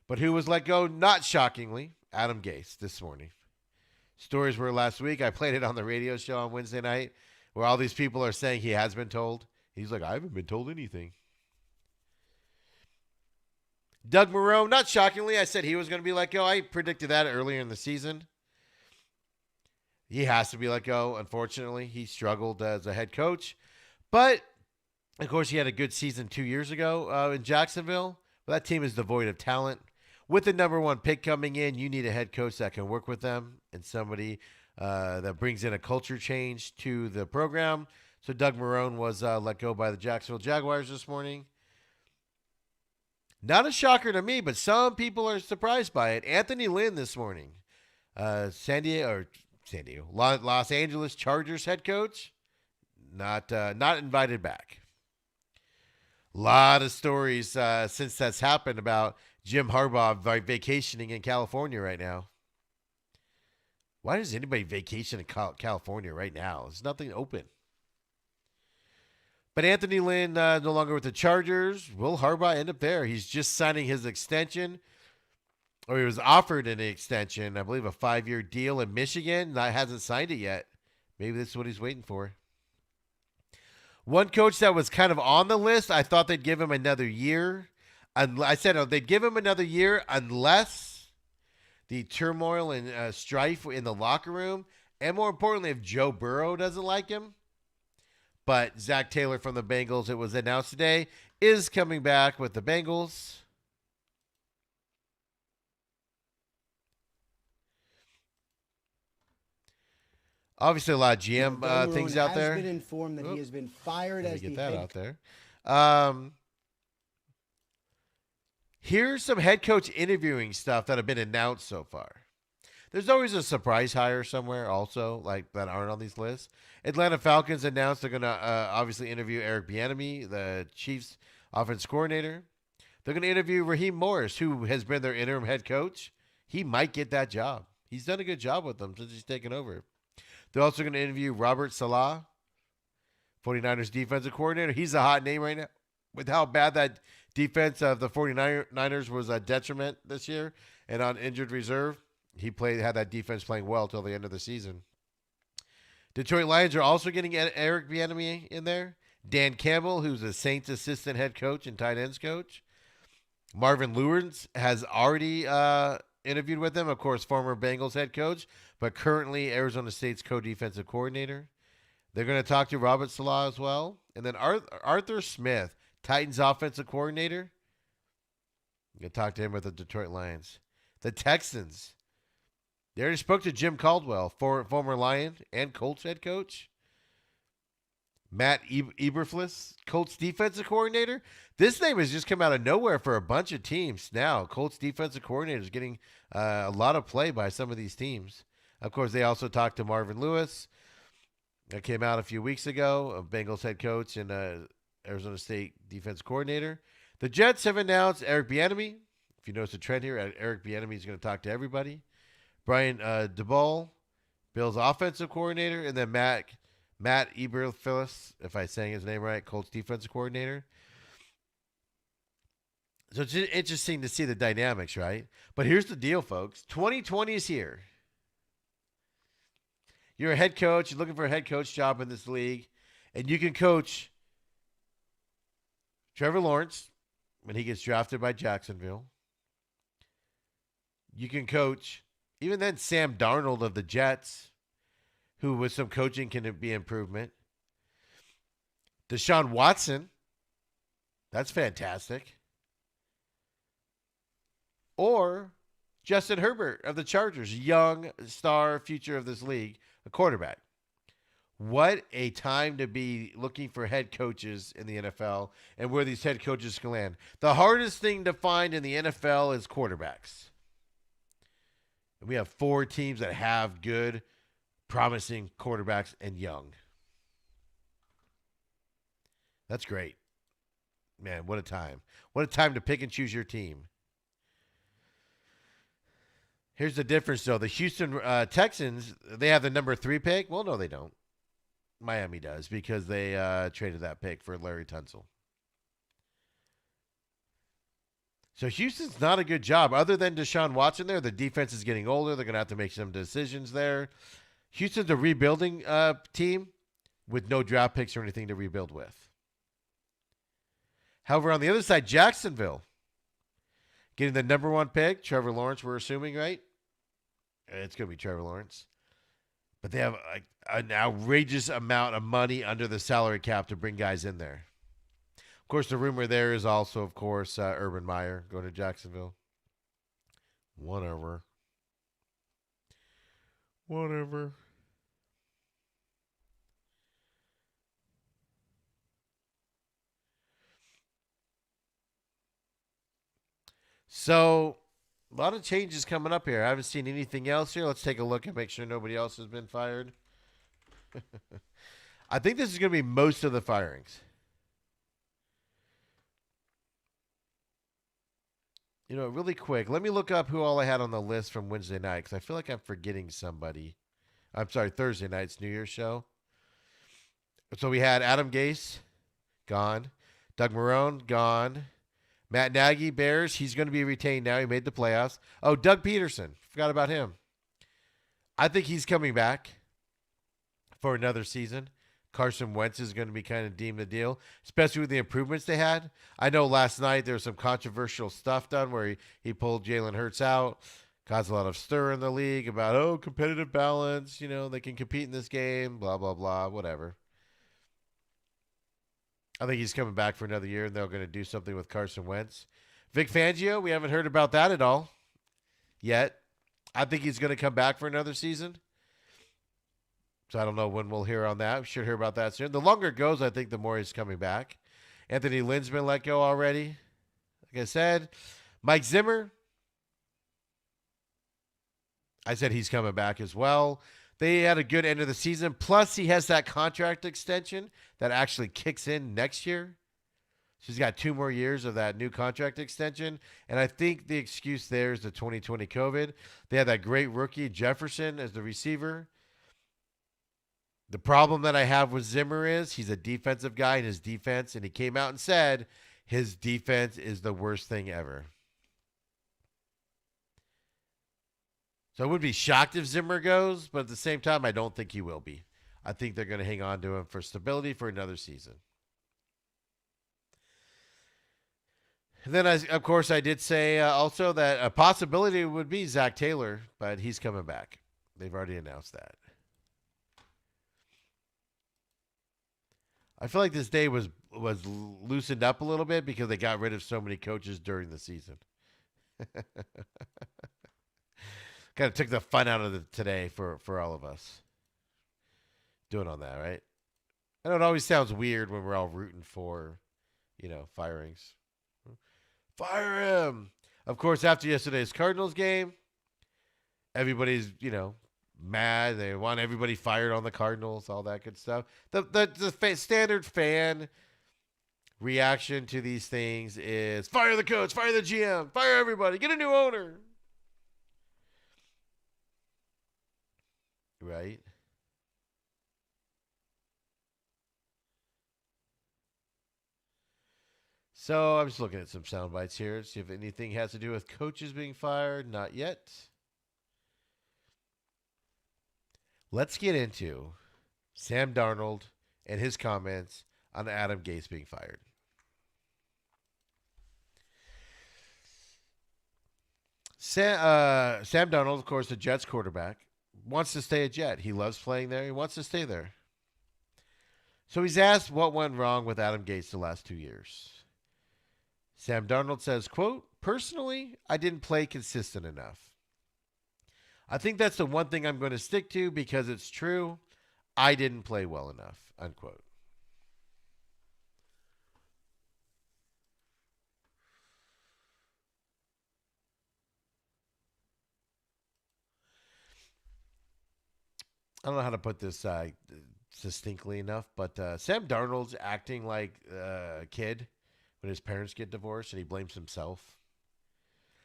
But who was let go? Not shockingly, Adam Gase this morning. Stories were last week. I played it on the radio show on Wednesday night where all these people are saying he has been told. He's like, I haven't been told anything. Doug Marrone, not shockingly, I said he was going to be let go. I predicted that earlier in the season. He has to be let go. Unfortunately, he struggled as a head coach. But, of course, he had a good season 2 years ago in Jacksonville. But that team is devoid of talent. With the number one pick coming in, you need a head coach that can work with them and somebody that brings in a culture change to the program. So Doug Marrone was let go by the Jacksonville Jaguars this morning. Not a shocker to me, but some people are surprised by it. Anthony Lynn this morning, Los Angeles Chargers head coach, not invited back. A lot of stories since that's happened about Jim Harbaugh vacationing in California right now. Why does anybody vacation in California right now? There's nothing open. But Anthony Lynn no longer with the Chargers. Will Harbaugh end up there? He's just signing his extension, or he was offered an extension, I believe a 5-year deal in Michigan. Hasn't signed it yet. Maybe this is what he's waiting for. One coach that was kind of on the list, I thought they'd give him another year. I said they'd give him another year unless the turmoil and strife in the locker room, and more importantly, if Joe Burrow doesn't like him. But Zach Taylor from the Bengals, it was announced today, is coming back with the Bengals. Obviously, a lot of GM things out there. Has been informed that he has been fired as the head out there. Here's some head coach interviewing stuff that have been announced so far. There's always a surprise hire somewhere also, like that aren't on these lists. Atlanta Falcons announced they're going to obviously interview Eric Bieniemy, the Chiefs offense coordinator. They're going to interview Raheem Morris, who has been their interim head coach. He might get that job. He's done a good job with them since he's taken over. They're also going to interview Robert Saleh, 49ers defensive coordinator. He's a hot name right now with how bad that defense of the 49ers was a detriment this year and on injured reserve. He had that defense playing well till the end of the season. Detroit Lions are also getting Eric Bieniemy in there. Dan Campbell, who's a Saints assistant head coach and tight ends coach. Marvin Lewis has already interviewed with him, of course, former Bengals head coach, but currently Arizona State's co-defensive coordinator. They're going to talk to Robert Saleh as well. And then Arthur Smith, Titans offensive coordinator. I'm going to talk to him with the Detroit Lions. The Texans. They already spoke to Jim Caldwell, former Lion and Colts head coach. Matt Eberflus, Colts defensive coordinator. This name has just come out of nowhere for a bunch of teams now. Colts defensive coordinator is getting a lot of play by some of these teams. Of course, they also talked to Marvin Lewis. That came out a few weeks ago, a Bengals head coach and Arizona State defense coordinator. The Jets have announced Eric Bieniemy. If you notice the trend here, Eric Bieniemy is going to talk to everybody. Brian Daboll, Bills offensive coordinator, and then Matt Eberflus, if I'm saying his name right, Colts defensive coordinator. So it's interesting to see the dynamics, right? But here's the deal, folks. 2020 is here. You're a head coach. You're looking for a head coach job in this league, and you can coach Trevor Lawrence when he gets drafted by Jacksonville. You can coach, even then, Sam Darnold of the Jets, who with some coaching can be improvement. Deshaun Watson, that's fantastic. Or Justin Herbert of the Chargers, young star future of this league, a quarterback. What a time to be looking for head coaches in the NFL and where these head coaches can land. The hardest thing to find in the NFL is quarterbacks. We have 4 teams that have good, promising quarterbacks and young. That's great. Man, what a time. What a time to pick and choose your team. Here's the difference, though. The Houston Texans, they have the number 3 pick. Well, no, they don't. Miami does because they traded that pick for Larry Tunsil. So Houston's not a good job. Other than Deshaun Watson there, the defense is getting older. They're going to have to make some decisions there. Houston's a rebuilding team with no draft picks or anything to rebuild with. However, on the other side, Jacksonville getting the number 1 pick, Trevor Lawrence, we're assuming, right? It's going to be Trevor Lawrence. But they have an outrageous amount of money under the salary cap to bring guys in there. Of course, the rumor there is also, of course, Urban Meyer going to Jacksonville. Whatever. So, a lot of changes coming up here. I haven't seen anything else here. Let's take a look and make sure nobody else has been fired. I think this is going to be most of the firings. You know, really quick, let me look up who all I had on the list from Wednesday night because I feel like I'm forgetting somebody. I'm sorry, Thursday night's New Year's show. So we had Adam Gase, gone. Doug Marrone, gone. Matt Nagy, Bears, he's going to be retained now. He made the playoffs. Oh, Doug Peterson, forgot about him. I think he's coming back for another season. Carson Wentz is going to be kind of deemed the deal, especially with the improvements they had. I know last night there was some controversial stuff done where he pulled Jalen Hurts out, caused a lot of stir in the league about, competitive balance, they can compete in this game, blah, blah, blah, whatever. I think he's coming back for another year, and they're going to do something with Carson Wentz. Vic Fangio, we haven't heard about that at all yet. I think he's going to come back for another season. So I don't know when we'll hear on that. We should hear about that soon. The longer it goes, I think the more he's coming back. Anthony Lynn's been let go already. Like I said, Mike Zimmer, I said he's coming back as well. They had a good end of the season. Plus, he has that contract extension that actually kicks in next year. So he's got 2 more years of that new contract extension. And I think the excuse there is the 2020 COVID. They had that great rookie, Jefferson, as the receiver. The problem that I have with Zimmer is he's a defensive guy in his defense, and he came out and said his defense is the worst thing ever. So I would be shocked if Zimmer goes, but at the same time, I don't think he will be. I think they're going to hang on to him for stability for another season. And then, of course, I did say also that a possibility would be Zach Taylor, but he's coming back. They've already announced that. I feel like this day was loosened up a little bit because they got rid of so many coaches during the season. Kind of took the fun out of today for all of us. Doing on that, right? I know it always sounds weird when we're all rooting for, firings. Fire him! Of course, after yesterday's Cardinals game, everybody's, mad. They want everybody fired on the Cardinals, all that good stuff. The standard fan reaction to these things is fire the coach, fire the GM, fire everybody, get a new owner. Right? So I'm just looking at some sound bites here, see if anything has to do with coaches being fired. Not yet. Let's get into Sam Darnold and his comments on Adam Gase being fired. Sam Darnold, of course, the Jets quarterback, wants to stay a Jet. He loves playing there. He wants to stay there. So he's asked what went wrong with Adam Gase the last 2 years. Sam Darnold says, quote, "Personally, I didn't play consistent enough. I think that's the one thing I'm going to stick to because it's true. I didn't play well enough," unquote. I don't know how to put this succinctly enough, but Sam Darnold's acting like a kid when his parents get divorced and he blames himself.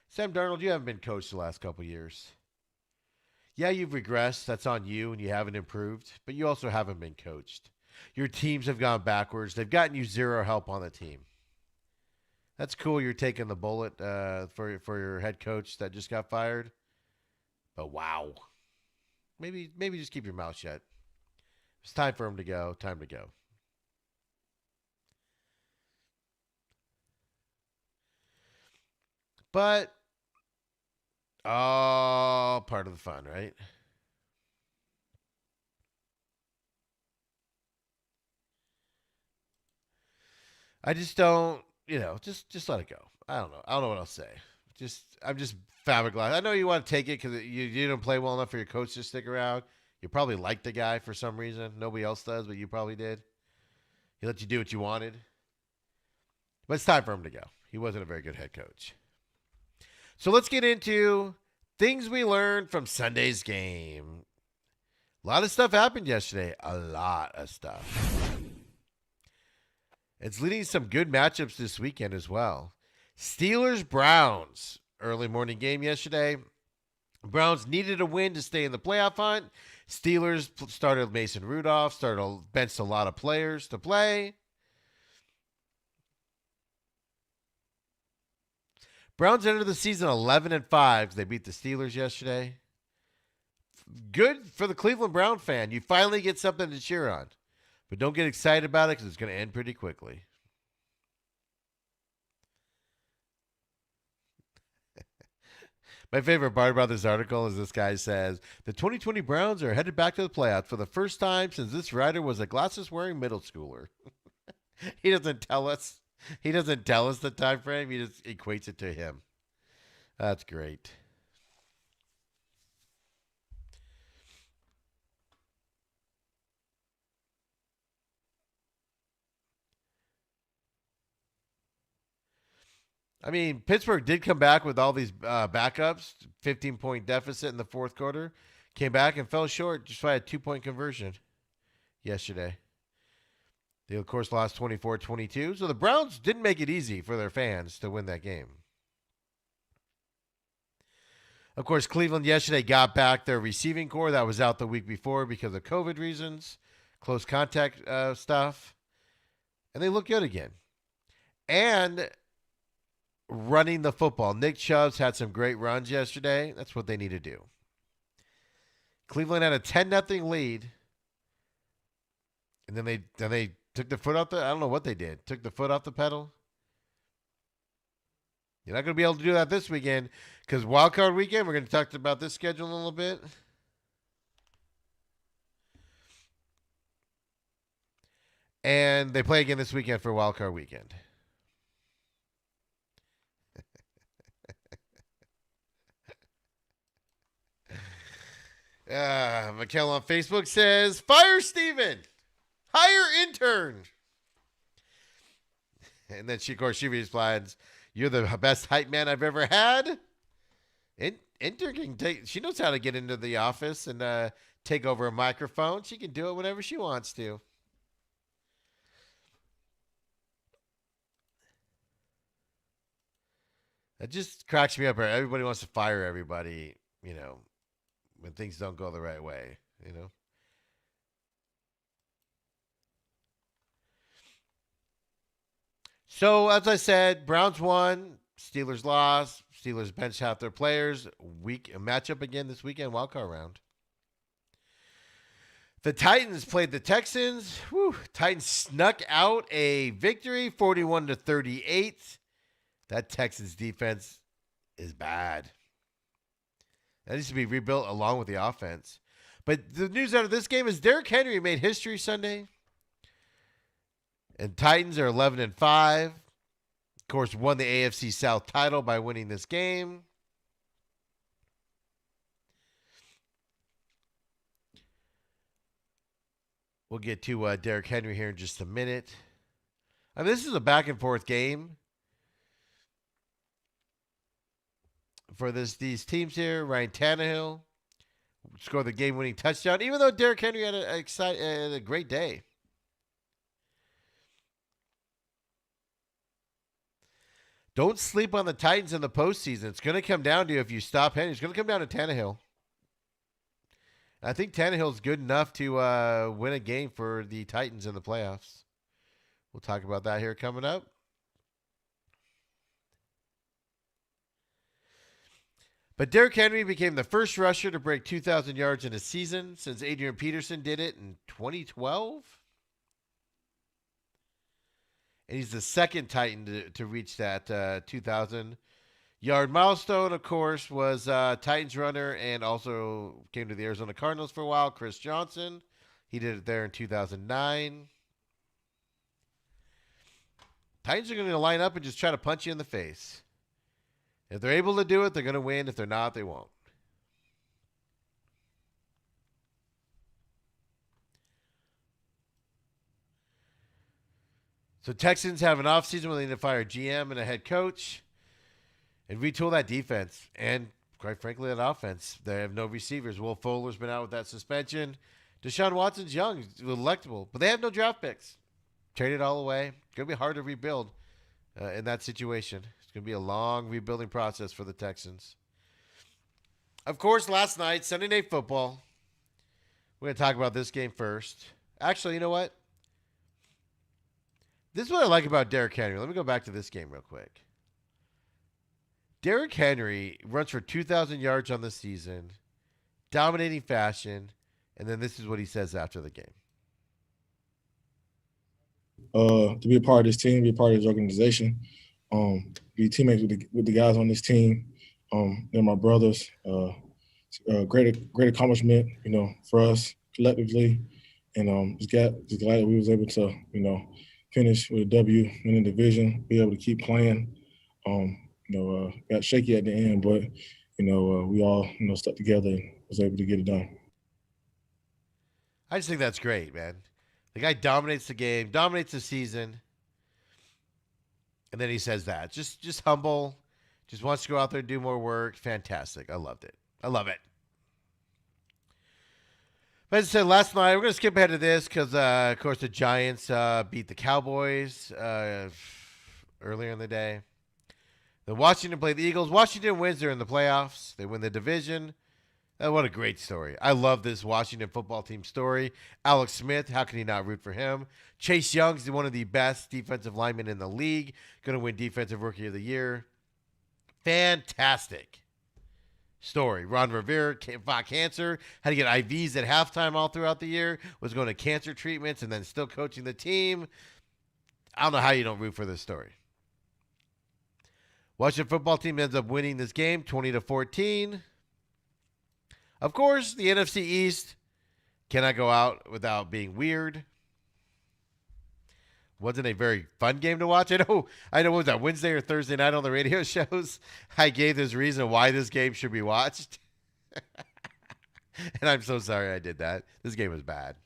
Sam Darnold, you haven't been coached the last couple years. Yeah, you've regressed. That's on you, and you haven't improved. But you also haven't been coached. Your teams have gone backwards. They've gotten you zero help on the team. That's cool. You're taking the bullet for your head coach that just got fired. But wow, maybe just keep your mouth shut. It's time for him to go. Time to go. But all part of the fun, right? I just don't, just let it go. I don't know. I don't know what else to say. I'm just fiberglass. I know you want to take it because you didn't play well enough for your coach to stick around. You probably liked the guy for some reason. Nobody else does, but you probably did. He let you do what you wanted. But it's time for him to go. He wasn't a very good head coach. So let's get into things we learned from Sunday's game. A lot of stuff happened yesterday. A lot of stuff. It's leading to some good matchups this weekend as well. Steelers-Browns. Early morning game yesterday. Browns needed a win to stay in the playoff hunt. Steelers started Mason Rudolph, benched a lot of players to play. Browns entered the season 11-5. They beat the Steelers yesterday. Good for the Cleveland Brown fan. You finally get something to cheer on. But don't get excited about it because it's going to end pretty quickly. My favorite part about this article is this guy says, the 2020 Browns are headed back to the playoffs for the first time since this writer was a glasses-wearing middle schooler. He doesn't tell us. He doesn't tell us the time frame. He just equates it to him. That's great. I mean, Pittsburgh did come back with all these backups, 15-point deficit in the fourth quarter. Came back and fell short just by a 2-point conversion yesterday. They, of course, lost 24-22. So the Browns didn't make it easy for their fans to win that game. Of course, Cleveland yesterday got back their receiving core that was out the week before because of COVID reasons, close contact stuff. And they look good again. And running the football. Nick Chubb's had some great runs yesterday. That's what they need to do. Cleveland had a 10-0 lead. And then they took the foot off I don't know what they did. Took the foot off the pedal. You're not going to be able to do that this weekend because wildcard weekend, we're going to talk about this schedule in a little bit. And they play again this weekend for wildcard weekend. Mikkel on Facebook says, fire Steven. Hire intern. And then she responds, you're the best hype man I've ever had. Intern can she knows how to get into the office and take over a microphone. She can do it whenever she wants to. It just cracks me up. Everybody wants to fire everybody, when things don't go the right way, So, as I said, Browns won, Steelers lost, Steelers benched half their players. A matchup again this weekend, wildcard round. The Titans played the Texans. Titans snuck out a victory, 41-38. That Texans defense is bad. That needs to be rebuilt along with the offense. But the news out of this game is Derrick Henry made history Sunday. And Titans are 11-5. Of course, won the AFC South title by winning this game. We'll get to Derrick Henry here in just a minute. I mean, this is a back-and-forth game. For these teams here, Ryan Tannehill scored the game-winning touchdown, even though Derrick Henry had a great day. Don't sleep on the Titans in the postseason. It's going to come down to if you stop Henry. It's going to come down to Tannehill. I think Tannehill's good enough to win a game for the Titans in the playoffs. We'll talk about that here coming up. But Derrick Henry became the first rusher to break 2,000 yards in a season since Adrian Peterson did it in 2012. And he's the second Titan to reach that 2,000-yard milestone, of course, was Titans runner and also came to the Arizona Cardinals for a while, Chris Johnson. He did it there in 2009. Titans are going to line up and just try to punch you in the face. If they're able to do it, they're going to win. If they're not, they won't. So Texans have an offseason where they need to fire a GM and a head coach and retool that defense. And quite frankly, that offense. They have no receivers. Will Fuller's been out with that suspension. Deshaun Watson's young, electable. But they have no draft picks. Trade it all away. It's going to be hard to rebuild in that situation. It's going to be a long rebuilding process for the Texans. Of course, last night, Sunday Night Football. We're going to talk about this game first. Actually, you know what? This is what I like about Derrick Henry. Let me go back to this game real quick. Derrick Henry runs for 2,000 yards on the season, dominating fashion, and then this is what he says after the game. To be a part of this team, be a part of this organization, be teammates with the guys on this team. They're my brothers. Great accomplishment, for us collectively, and just glad that we was able to, finish with a W in the division, be able to keep playing. Got shaky at the end, but we all stuck together and was able to get it done. I just think that's great, man. The guy dominates the game, dominates the season, and then he says that. Just humble, just wants to go out there and do more work. Fantastic. I loved it. I love it. But as I said last night, we're going to skip ahead to this because, of course, the Giants beat the Cowboys earlier in the day. Then Washington played the Eagles. Washington wins. They're in the playoffs. They win the division. What a great story. I love this Washington football team story. Alex Smith, how can you not root for him? Chase Young's one of the best defensive linemen in the league. Going to win Defensive Rookie of the Year. Fantastic story. Ron Rivera fought cancer, had to get IVs at halftime all throughout the year, was going to cancer treatments, and then still coaching the team. I don't know how you don't root for this story. Washington football team ends up winning this game 20-14. Of course, the NFC East cannot go out without being weird. Wasn't a very fun game to watch. I know what was that, Wednesday or Thursday night on the radio shows? I gave this reason why this game should be watched. And I'm so sorry I did that. This game was bad.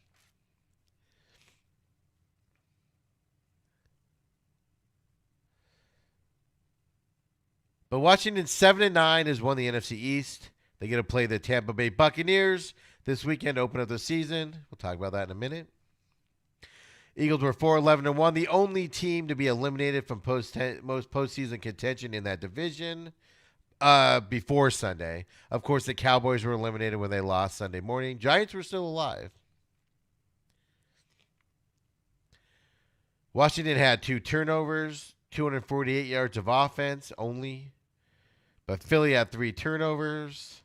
But Washington 7-9 has won the NFC East. They get to play the Tampa Bay Buccaneers this weekend, open up the season. We'll talk about that in a minute. Eagles were 4-11-1, the only team to be eliminated from most postseason contention in that division before Sunday. Of course, the Cowboys were eliminated when they lost Sunday morning. Giants were still alive. Washington had 2 turnovers, 248 yards of offense only. But Philly had 3 turnovers.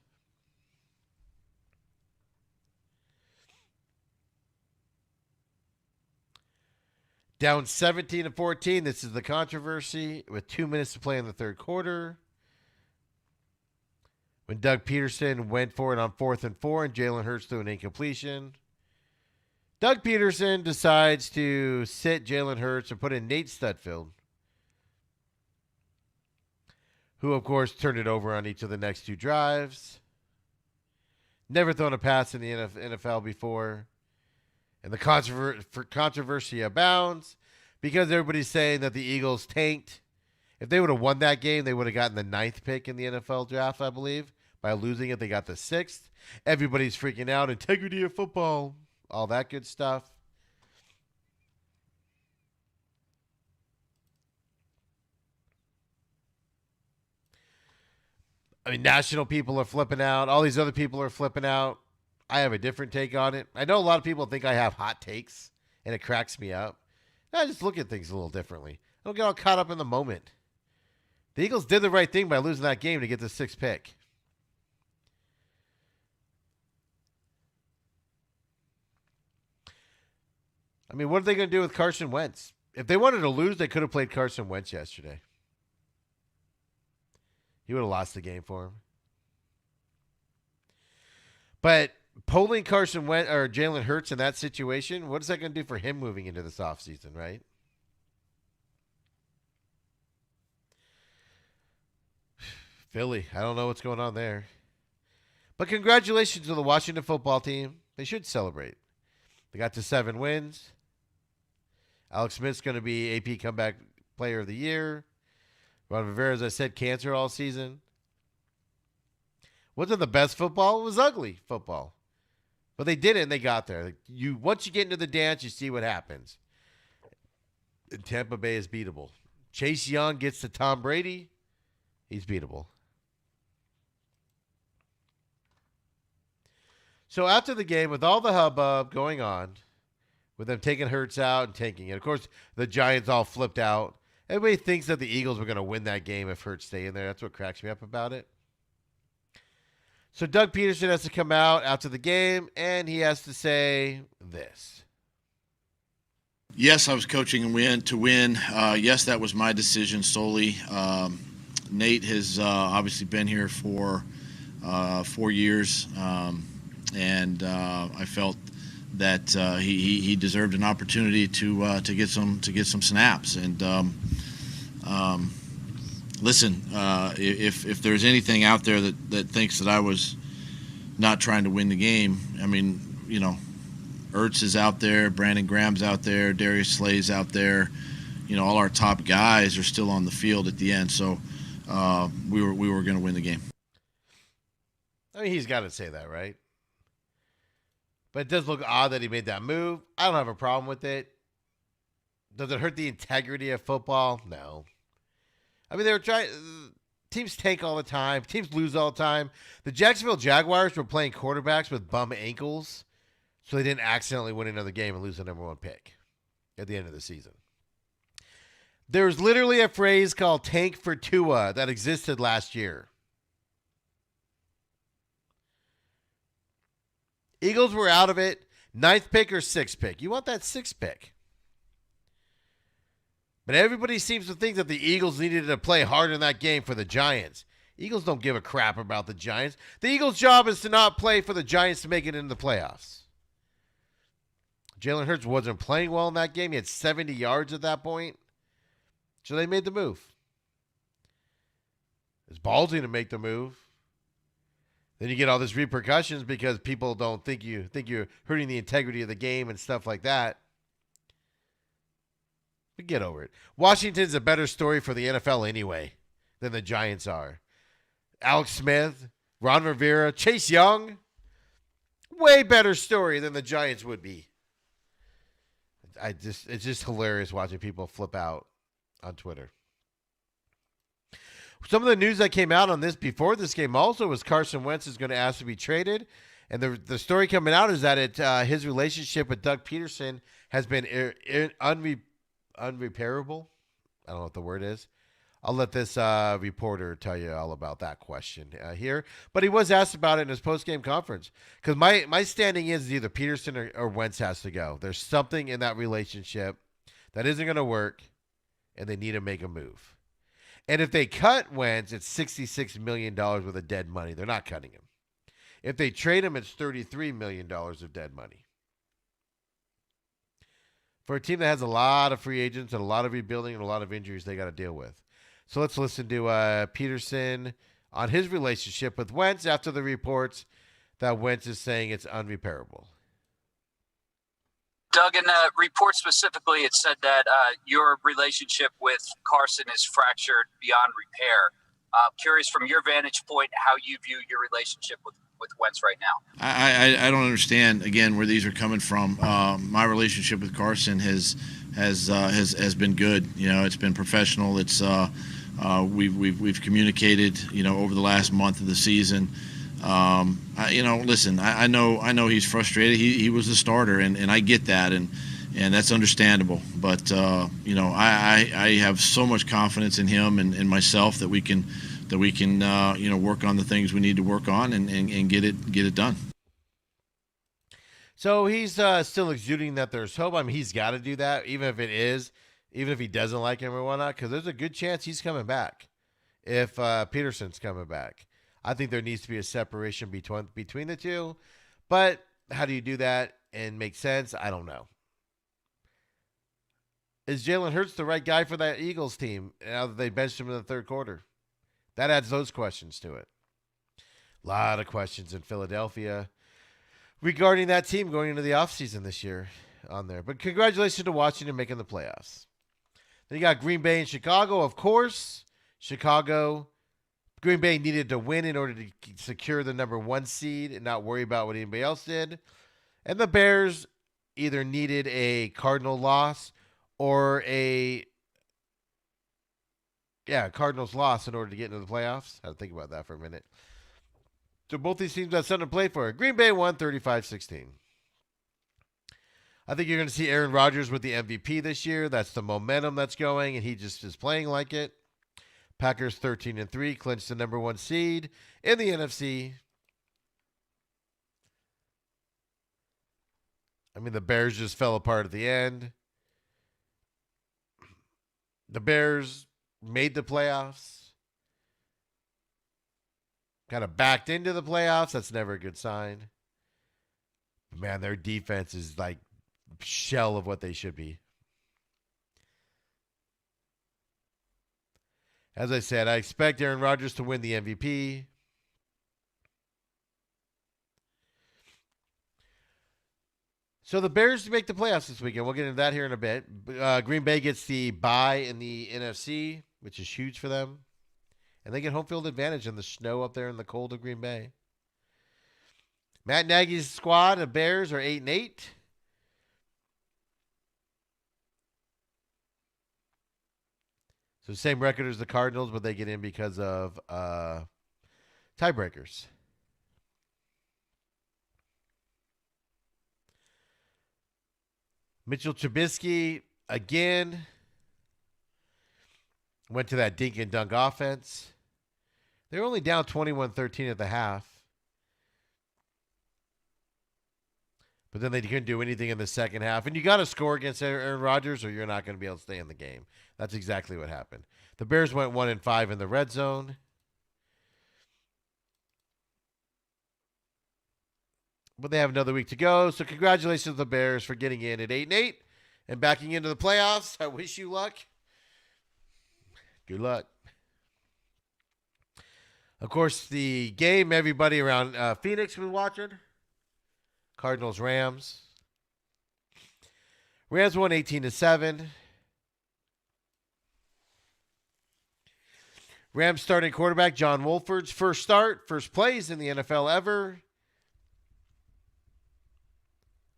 Down 17-14. This is the controversy with 2 minutes to play in the third quarter. When Doug Peterson went for it on 4th and 4 and Jalen Hurts threw an incompletion. Doug Peterson decides to sit Jalen Hurts and put in Nate Studfield, who, of course, turned it over on each of the next 2 drives. Never thrown a pass in the NFL before. And the controversy abounds because everybody's saying that the Eagles tanked. If they would have won that game, they would have gotten the 9th pick in the NFL draft, I believe. By losing it, they got the 6th. Everybody's freaking out. Integrity of football. All that good stuff. I mean, national people are flipping out. All these other people are flipping out. I have a different take on it. I know a lot of people think I have hot takes, and it cracks me up. I just look at things a little differently. I don't get all caught up in the moment. The Eagles did the right thing by losing that game to get the 6th pick. I mean, what are they going to do with Carson Wentz? If they wanted to lose, they could have played Carson Wentz yesterday. He would have lost the game for him. But pulling Carson Wentz or Jalen Hurts in that situation, what is that going to do for him moving into this offseason, right? Philly, I don't know what's going on there. But congratulations to the Washington football team. They should celebrate. They got to 7 wins. Alex Smith's going to be AP Comeback Player of the Year. Ron Rivera, as I said, cancer all season. Wasn't the best football? It was ugly football. But they did it and they got there. Once you get into the dance, you see what happens. And Tampa Bay is beatable. Chase Young gets to Tom Brady. He's beatable. So after the game, with all the hubbub going on, with them taking Hurts out and tanking it, of course, the Giants all flipped out. Everybody thinks that the Eagles were going to win that game if Hurts stayed in there. That's what cracks me up about it. So Doug Peterson has to come out after the game, and he has to say this. Yes, I was coaching to win. Yes, that was my decision solely. Nate has obviously been here for 4 years, and I felt that he deserved an opportunity to get some snaps. And listen, if there's anything out there that thinks that I was not trying to win the game, I mean, you know, Ertz is out there, Brandon Graham's out there, Darius Slay's out there. You know, all our top guys are still on the field at the end. So we were going to win the game. I mean, he's got to say that, right? But it does look odd that he made that move. I don't have a problem with it. Does it hurt the integrity of football? No. I mean, they were trying. Teams tank all the time. Teams lose all the time. The Jacksonville Jaguars were playing quarterbacks with bum ankles, so they didn't accidentally win another game and lose the number 1 pick at the end of the season. There's literally a phrase called tank for Tua that existed last year. Eagles were out of it. 9th pick or 6th pick. You want that 6th pick. But everybody seems to think that the Eagles needed to play hard in that game for the Giants. Eagles don't give a crap about the Giants. The Eagles' job is to not play for the Giants to make it into the playoffs. Jalen Hurts wasn't playing well in that game. He had 70 yards at that point. So they made the move. It's ballsy to make the move. Then you get all these repercussions because people don't think you're hurting the integrity of the game and stuff like that. But get over it. Washington's a better story for the NFL anyway than the Giants are. Alex Smith, Ron Rivera, Chase Young, way better story than the Giants would be. It's just hilarious watching people flip out on Twitter. Some of the news that came out on this before this game also was Carson Wentz is going to ask to be traded. And the story coming out is that his relationship with Doug Peterson has been unrepairable. I don't know what the word is. I'll let this reporter tell you all about that question here. But he was asked about it in his post-game conference. Because my standing is either Peterson or Wentz has to go. There's something in that relationship that isn't going to work, and they need to make a move. And if they cut Wentz, it's $66 million worth of dead money. They're not cutting him. If they trade him, it's $33 million of dead money. For a team that has a lot of free agents and a lot of rebuilding and a lot of injuries they got to deal with. So let's listen to Peterson on his relationship with Wentz after the reports that Wentz is saying it's unrepairable. Doug, in the report specifically, it said that your relationship with Carson is fractured beyond repair. Curious from your vantage point how you view your relationship with Wentz right now. I don't understand, again, where these are coming from. My relationship with Carson has been good. You know, it's been professional. It's we've communicated, you know, over the last month of the season. Listen, I know he's frustrated. He was the starter, and I get that, and that's understandable. But I have so much confidence in him and myself that we can work on the things we need to work on and get it done. So he's still exuding that there's hope. I mean, he's got to do that, even if he doesn't like him or whatnot, because there's a good chance he's coming back if Peterson's coming back. I think there needs to be a separation between the two. But how do you do that and make sense? I don't know. Is Jalen Hurts the right guy for that Eagles team now that they benched him in the third quarter? That adds those questions to it. A lot of questions in Philadelphia regarding that team going into the offseason this year on there. But congratulations to Washington making the playoffs. Then you got Green Bay and Chicago, of course. Green Bay needed to win in order to secure the number 1 seed and not worry about what anybody else did. And the Bears either needed a Cardinal loss or Cardinals loss in order to get into the playoffs. I had to think about that for a minute. So both these teams have something to play for. Green Bay won 35-16. I think you're going to see Aaron Rodgers with the MVP this year. That's the momentum that's going, and he just is playing like it. Packers 13-3, clinched the number 1 seed in the NFC. I mean, the Bears just fell apart at the end. The Bears made the playoffs. Kind of backed into the playoffs. That's never a good sign. Man, their defense is like shell of what they should be. As I said, I expect Aaron Rodgers to win the MVP. So the Bears make the playoffs this weekend. We'll get into that here in a bit. Green Bay gets the bye in the NFC, which is huge for them. And they get home field advantage in the snow up there in the cold of Green Bay. Matt Nagy's squad of Bears are 8-8. So same record as the Cardinals, but they get in because of tiebreakers. Mitchell Trubisky, again, went to that dink and dunk offense. They're only down 21-13 at the half. But then they couldn't do anything in the second half. And you got to score against Aaron Rodgers or you're not going to be able to stay in the game. That's exactly what happened. The Bears went 1-5 in the red zone. But they have another week to go. So congratulations to the Bears for getting in at 8-8 and backing into the playoffs. I wish you luck. Good luck. Of course, the game everybody around Phoenix was watching. Cardinals, Rams. Rams won 18-7. Rams starting quarterback John Wolford's first plays in the NFL ever.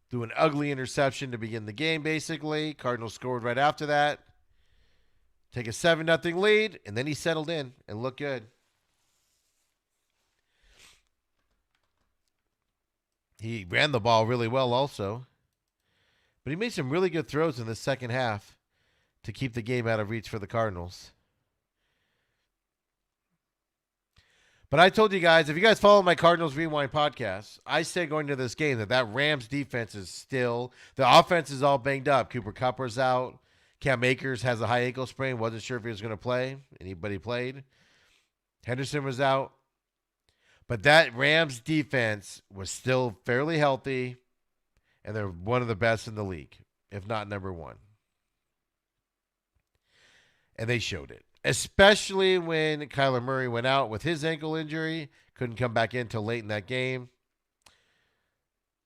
Threw an ugly interception to begin the game, basically. Cardinals scored right after that. Take a 7-0 lead, and then he settled in and looked good. He ran the ball really well also. But he made some really good throws in the second half to keep the game out of reach for the Cardinals. But I told you guys, if you guys follow my Cardinals Rewind podcast, I said going to this game that Rams defense is still, the offense is all banged up. Cooper Kupper's out. Cam Akers has a high ankle sprain. Wasn't sure if he was going to play. Anybody played. Henderson was out. But that Rams defense was still fairly healthy, and they're one of the best in the league, if not number 1. And they showed it, especially when Kyler Murray went out with his ankle injury, couldn't come back in till late in that game.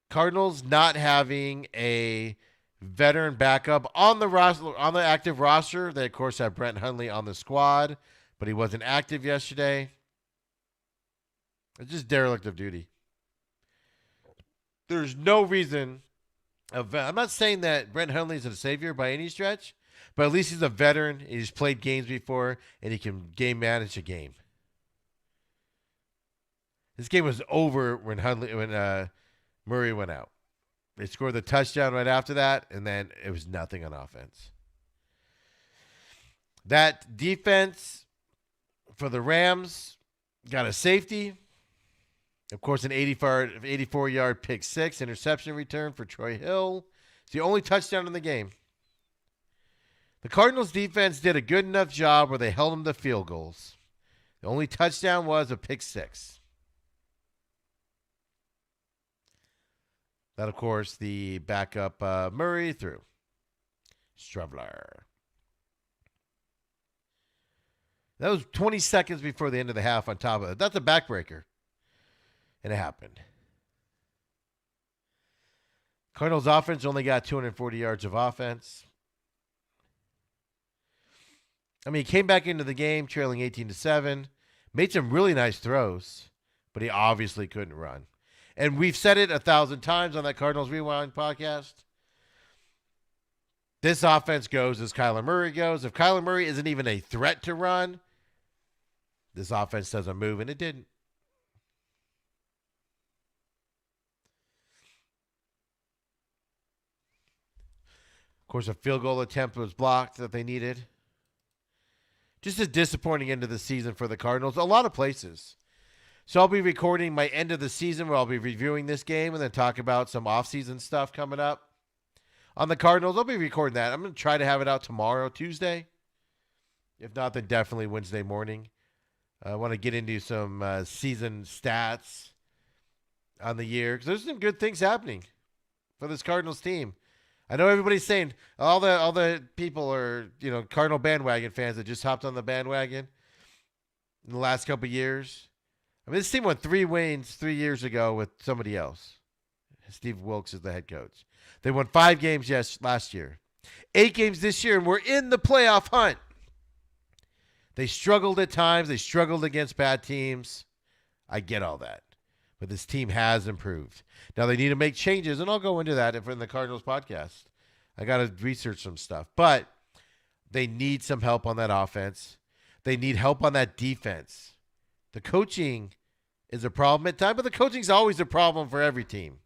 Cardinals not having a veteran backup on the roster, on the active roster. They, of course, have Brent Hundley on the squad, but he wasn't active yesterday. It's just derelict of duty. There's no reason. I'm not saying that Brent Hundley is a savior by any stretch, but at least he's a veteran. He's played games before, and he can game manage a game. This game was over when Murray went out. They scored the touchdown right after that, and then it was nothing on offense. That defense for the Rams got a safety. Of course, an 84-yard pick six interception return for Troy Hill. It's the only touchdown in the game. The Cardinals defense did a good enough job where they held them to field goals. The only touchdown was a pick six. That, of course, the backup Murray threw. Stravler. That was 20 seconds before the end of the half on top of it. That's a backbreaker. And it happened. Cardinals offense only got 240 yards of offense. I mean, he came back into the game trailing 18-7, made some really nice throws, but he obviously couldn't run. And we've said it 1,000 times on that Cardinals Rewind podcast. This offense goes as Kyler Murray goes. If Kyler Murray isn't even a threat to run, this offense doesn't move, and it didn't. Of course, a field goal attempt was blocked that they needed. Just a disappointing end of the season for the Cardinals. A lot of places. So I'll be recording my end of the season where I'll be reviewing this game and then talk about some offseason stuff coming up. On the Cardinals, I'll be recording that. I'm going to try to have it out tomorrow, Tuesday. If not, then definitely Wednesday morning. I want to get into some season stats on the year because there's some good things happening for this Cardinals team. I know everybody's saying all the people are, Cardinal bandwagon fans that just hopped on the bandwagon in the last couple of years. I mean, this team won 3 wins 3 years ago with somebody else. Steve Wilkes is the head coach. They won 5 games last year, 8 games this year, and we're in the playoff hunt. They struggled at times. They struggled against bad teams. I get all that. But this team has improved. Now they need to make changes, and I'll go into that in the Cardinals podcast. I got to research some stuff. But they need some help on that offense. They need help on that defense. The coaching is a problem at times, but the coaching is always a problem for every team.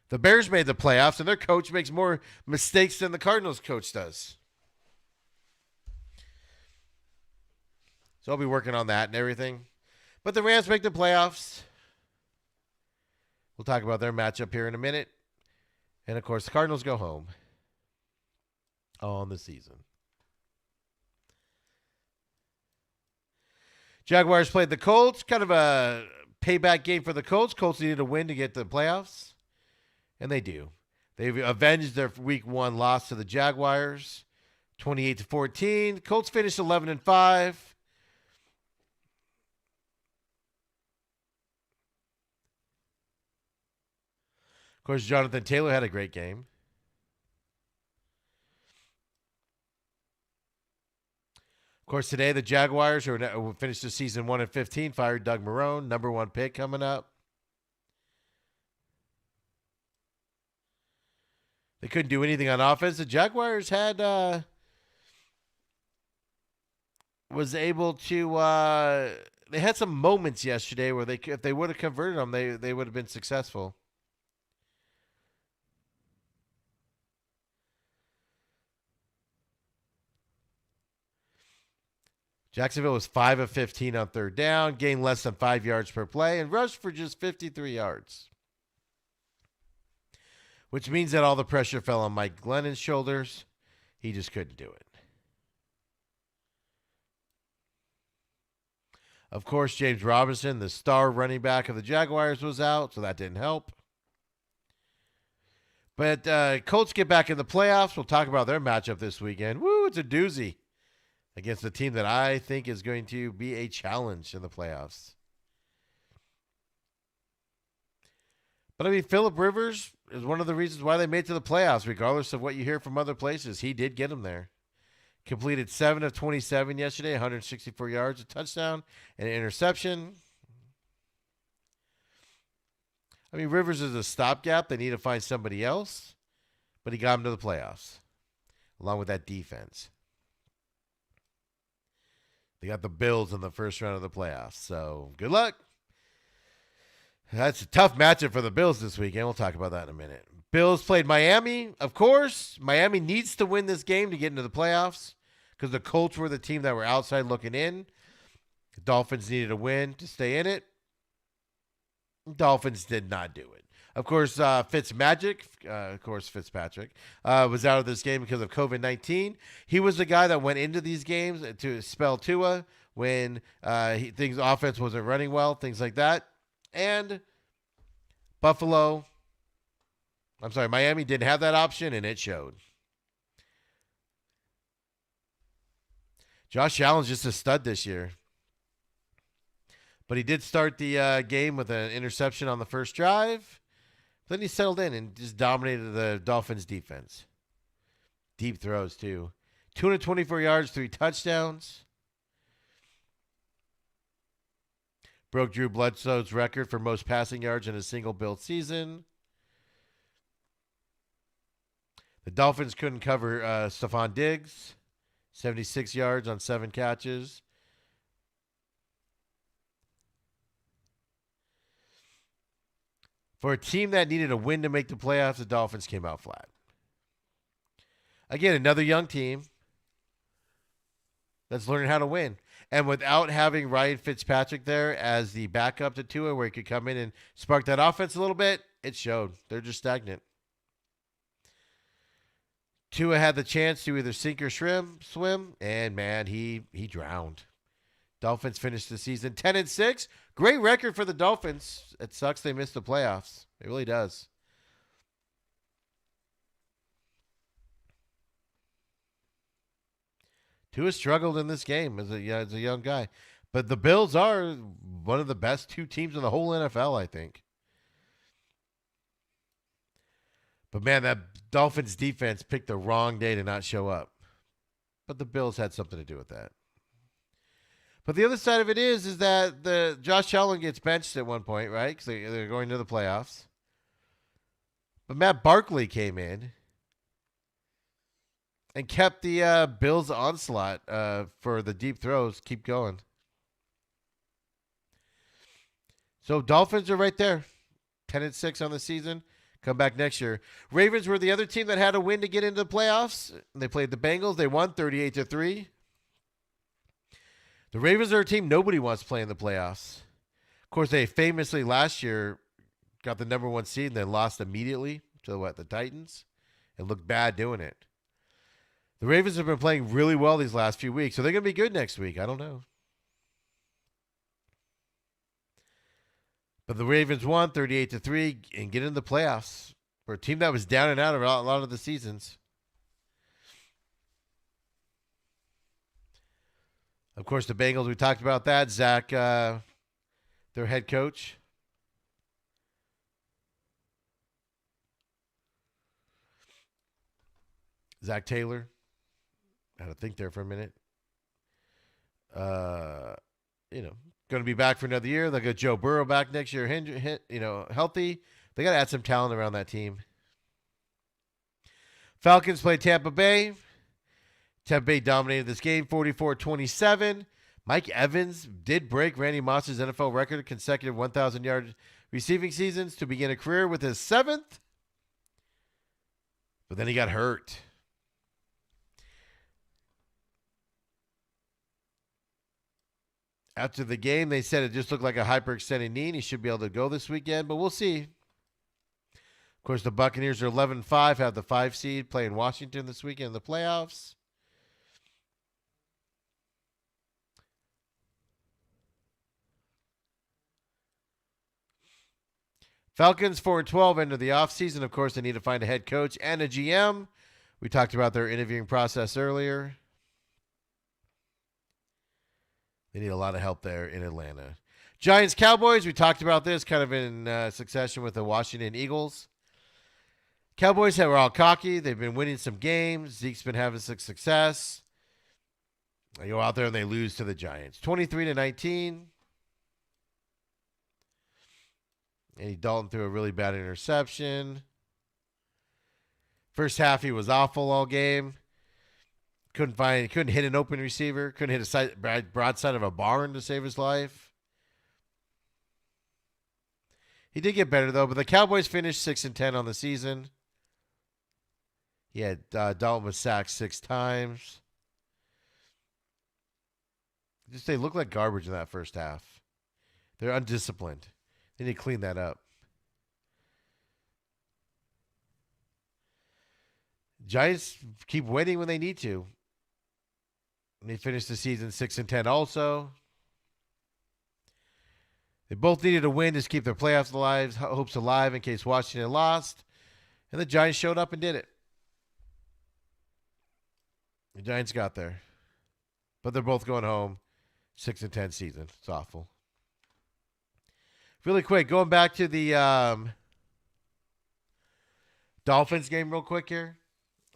The Bears made the playoffs, and their coach makes more mistakes than the Cardinals coach does. So I'll be working on that and everything. But the Rams make the playoffs. We'll talk about their matchup here in a minute. And, of course, the Cardinals go home on the season. Jaguars played the Colts. Kind of a payback game for the Colts. Colts needed a win to get to the playoffs. And they do. They've avenged their week 1 loss to the Jaguars. 28-14. Colts finished 11-5. Of course, Jonathan Taylor had a great game. Of course, today the Jaguars, who finished the season 1-15, fired Doug Marrone, number 1 pick coming up. They couldn't do anything on offense. The Jaguars had was able to. They had some moments yesterday where if they would have converted them, they would have been successful. Jacksonville was 5 of 15 on third down, gained less than 5 yards per play, and rushed for just 53 yards. Which means that all the pressure fell on Mike Glennon's shoulders. He just couldn't do it. Of course, James Robinson, the star running back of the Jaguars, was out, so that didn't help. But Colts get back in the playoffs. We'll talk about their matchup this weekend. Woo, it's a doozy against a team that I think is going to be a challenge in the playoffs. But, I mean, Phillip Rivers is one of the reasons why they made it to the playoffs, regardless of what you hear from other places. He did get them there. Completed 7 of 27 yesterday, 164 yards, a touchdown, and an interception. I mean, Rivers is a stopgap. They need to find somebody else, but he got them to the playoffs, along with that defense. They got the Bills in the first round of the playoffs. So good luck. That's a tough matchup for the Bills this weekend. We'll talk about that in a minute. Bills played Miami. Of course, Miami needs to win this game to get into the playoffs because the Colts were the team that were outside looking in. The Dolphins needed a win to stay in it. Dolphins did not do it. Of course, Fitzpatrick was out of this game because of COVID-19. He was the guy that went into these games to spell Tua when offense wasn't running well, things like that. And Miami didn't have that option, and it showed. Josh Allen's just a stud this year. But he did start the game with an interception on the first drive. Then he settled in and just dominated the Dolphins' defense. Deep throws, too. 224 yards, 3 touchdowns. Broke Drew Bledsoe's record for most passing yards in a single Bills season. The Dolphins couldn't cover Stephon Diggs. 76 yards on 7 catches. For a team that needed a win to make the playoffs, the Dolphins came out flat. Again, another young team that's learning how to win. And without having Ryan Fitzpatrick there as the backup to Tua, where he could come in and spark that offense a little bit, it showed. They're just stagnant. Tua had the chance to either sink or swim, and man, he drowned. Dolphins finished the season 10-6. Great record for the Dolphins. It sucks they missed the playoffs. It really does. Tua struggled in this game as a young guy. But the Bills are one of the best 2 teams in the whole NFL, I think. But man, that Dolphins defense picked the wrong day to not show up. But the Bills had something to do with that. But the other side of it is that the Josh Allen gets benched at one point, right? Because they're going to the playoffs. But Matt Barkley came in and kept the Bills' onslaught for the deep throws keep going. So Dolphins are right there, 10-6 on the season. Come back next year. Ravens were the other team that had a win to get into the playoffs. They played the Bengals. They won 38-3. The Ravens are a team nobody wants to play in the playoffs. Of course, they famously last year got the number 1 seed and then lost immediately to the Titans. It looked bad doing it. The Ravens have been playing really well these last few weeks, so they're going to be good next week. I don't know. But the Ravens won 38-3 and get into the playoffs for a team that was down and out of a lot of the seasons. Of course, the Bengals, we talked about that. Zach, their head coach. Zach Taylor. I had to think there for a minute. Going to be back for another year. They'll get Joe Burrow back next year, healthy. They got to add some talent around that team. Falcons played Tampa Bay. Tampa Bay dominated this game, 44-27. Mike Evans did break Randy Moss's NFL record of consecutive 1,000-yard receiving seasons to begin a career with his 7th. But then he got hurt. After the game, they said it just looked like a hyperextended knee, and he should be able to go this weekend, but we'll see. Of course, the Buccaneers are 11-5, have the 5 seed, playing Washington this weekend in the playoffs. Falcons 4-12 into the offseason. Of course, they need to find a head coach and a GM. We talked about their interviewing process earlier. They need a lot of help there in Atlanta. Giants Cowboys, we talked about this kind of in succession with the Washington Eagles. Cowboys were all cocky. They've been winning some games. Zeke's been having some success. They go out there and they lose to the Giants. 23-19. Andy Dalton threw a really bad interception. First half, he was awful all game. couldn't hit an open receiver, couldn't hit a broadside of a barn to save his life. He did get better though, but the Cowboys finished 6-10 on the season. He had Dalton was sacked 6 times. They look like garbage in that first half. They're undisciplined. They need to clean that up. Giants keep winning when they need to. And they finished the season 6-10 also. They both needed a win to keep their playoffs alive, hopes alive in case Washington lost. And the Giants showed up and did it. The Giants got there. But they're both going home. 6-10 season. It's awful. Really quick, going back to the Dolphins game real quick here.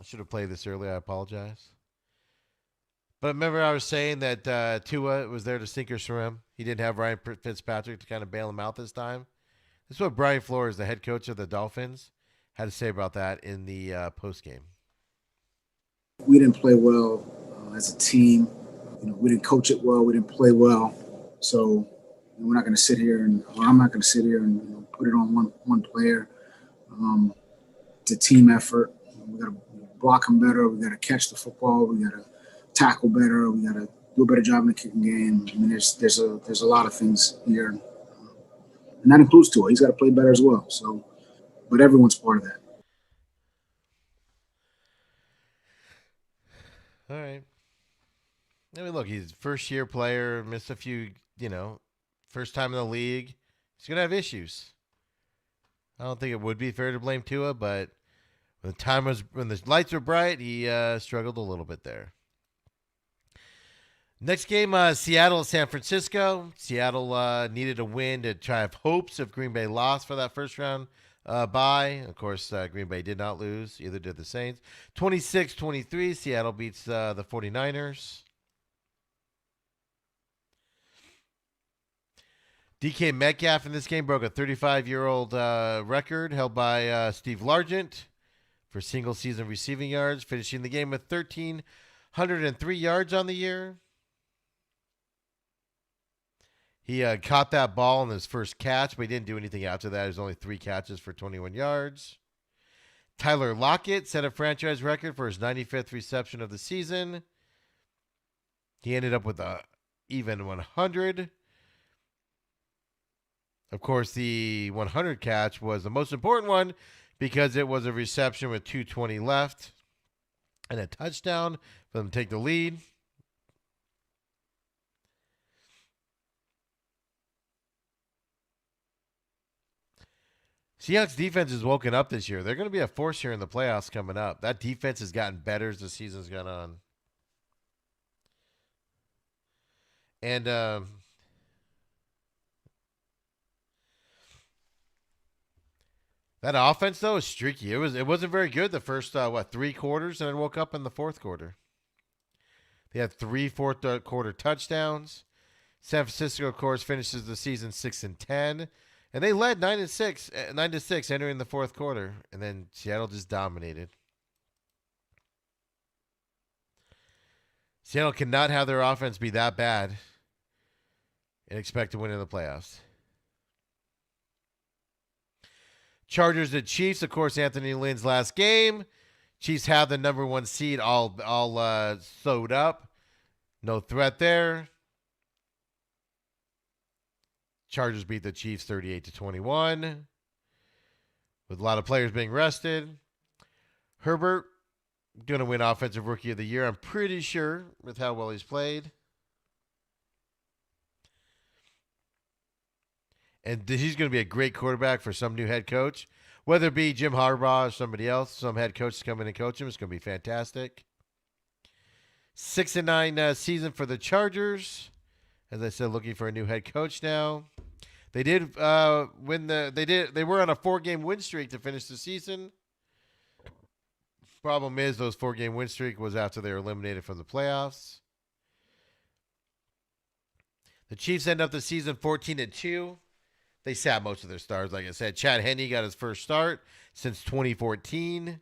I should have played this earlier. I apologize. But remember I was saying that Tua was there to sink or swim. He didn't have Ryan Fitzpatrick to kind of bail him out this time. This is what Brian Flores, the head coach of the Dolphins, had to say about that in the postgame. We didn't play well as a team. We didn't coach it well. We didn't play well. So we're not going to sit here I'm not going to sit here and put it on one player. It's a team effort. We got to block them better. We got to catch the football. We got to tackle better. We got to do a better job in the kicking game. I mean, there's a lot of things here, and that includes Tua. He's got to play better as well. So, but everyone's part of that. All right. I mean, look, he's a first-year player, missed a few, first time in the league. He's going to have issues. I don't think it would be fair to blame Tua, but when the lights were bright, he struggled a little bit there. Next game, Seattle, San Francisco. Seattle needed a win to try to have hopes if Green Bay lost for that first round bye. Of course, Green Bay did not lose. Either did the Saints. 26-23, Seattle beats the 49ers. DK Metcalf in this game broke a 35-year-old record held by Steve Largent for single-season receiving yards, finishing the game with 1,303 yards on the year. He caught that ball in his first catch, but he didn't do anything after that. It was only 3 catches for 21 yards. Tyler Lockett set a franchise record for his 95th reception of the season. He ended up with a even 100. Of course, the 100 catch was the most important one because it was a reception with 2:20 left and a touchdown for them to take the lead. Seahawks defense has woken up this year. They're going to be a force here in the playoffs coming up. That defense has gotten better as the season's gone on. And that offense, though, is streaky. It wasn't very good the first, 3 quarters, and then woke up in the fourth quarter. They had 3 fourth quarter touchdowns. San Francisco, of course, finishes the season 6-10. And they led 9-6 entering the fourth quarter. And then Seattle just dominated. Seattle cannot have their offense be that bad and expect to win in the playoffs. Chargers at Chiefs, of course, Anthony Lynn's last game. Chiefs have the number 1 seed all sewed up. No threat there. Chargers beat the Chiefs 38-21 with a lot of players being rested. Herbert going to win Offensive Rookie of the Year, I'm pretty sure, with how well he's played. And he's going to be a great quarterback for some new head coach. Whether it be Jim Harbaugh or somebody else, some head coaches come in and coach him. It's going to be fantastic. 6-9 season for the Chargers. As I said, looking for a new head coach now. They did win they were on a 4-game win streak to finish the season. Problem is those 4-game win streak was after they were eliminated from the playoffs. The Chiefs end up the season 14-2. They sat most of their stars, like I said. Chad Henne got his first start since 2014.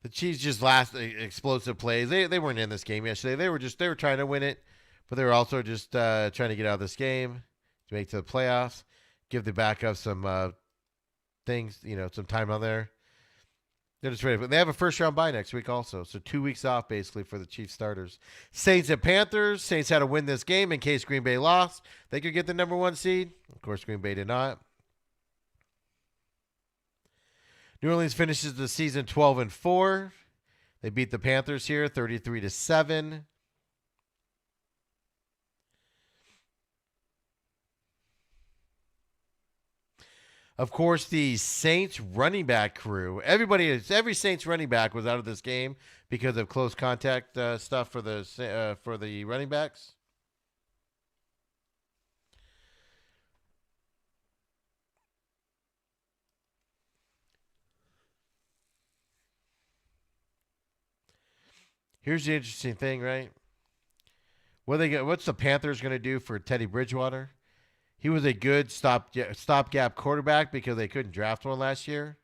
The Chiefs just explosive plays. They weren't in this game yesterday. They were trying to win it, but they were also just trying to get out of this game to make it to the playoffs. Give the backup some things, some time on there. They're just ready. But they have a first-round bye next week also, so 2 weeks off basically for the Chiefs starters. Saints and Panthers. Saints had to win this game in case Green Bay lost. They could get the number 1 seed. Of course, Green Bay did not. New Orleans finishes the season 12-4. They beat the Panthers here 33-7. Of course, the Saints running back crew. Every Saints running back was out of this game because of close contact stuff for the running backs. Here's the interesting thing, right? What's the Panthers going to do for Teddy Bridgewater? He was a good stopgap quarterback because they couldn't draft one last year.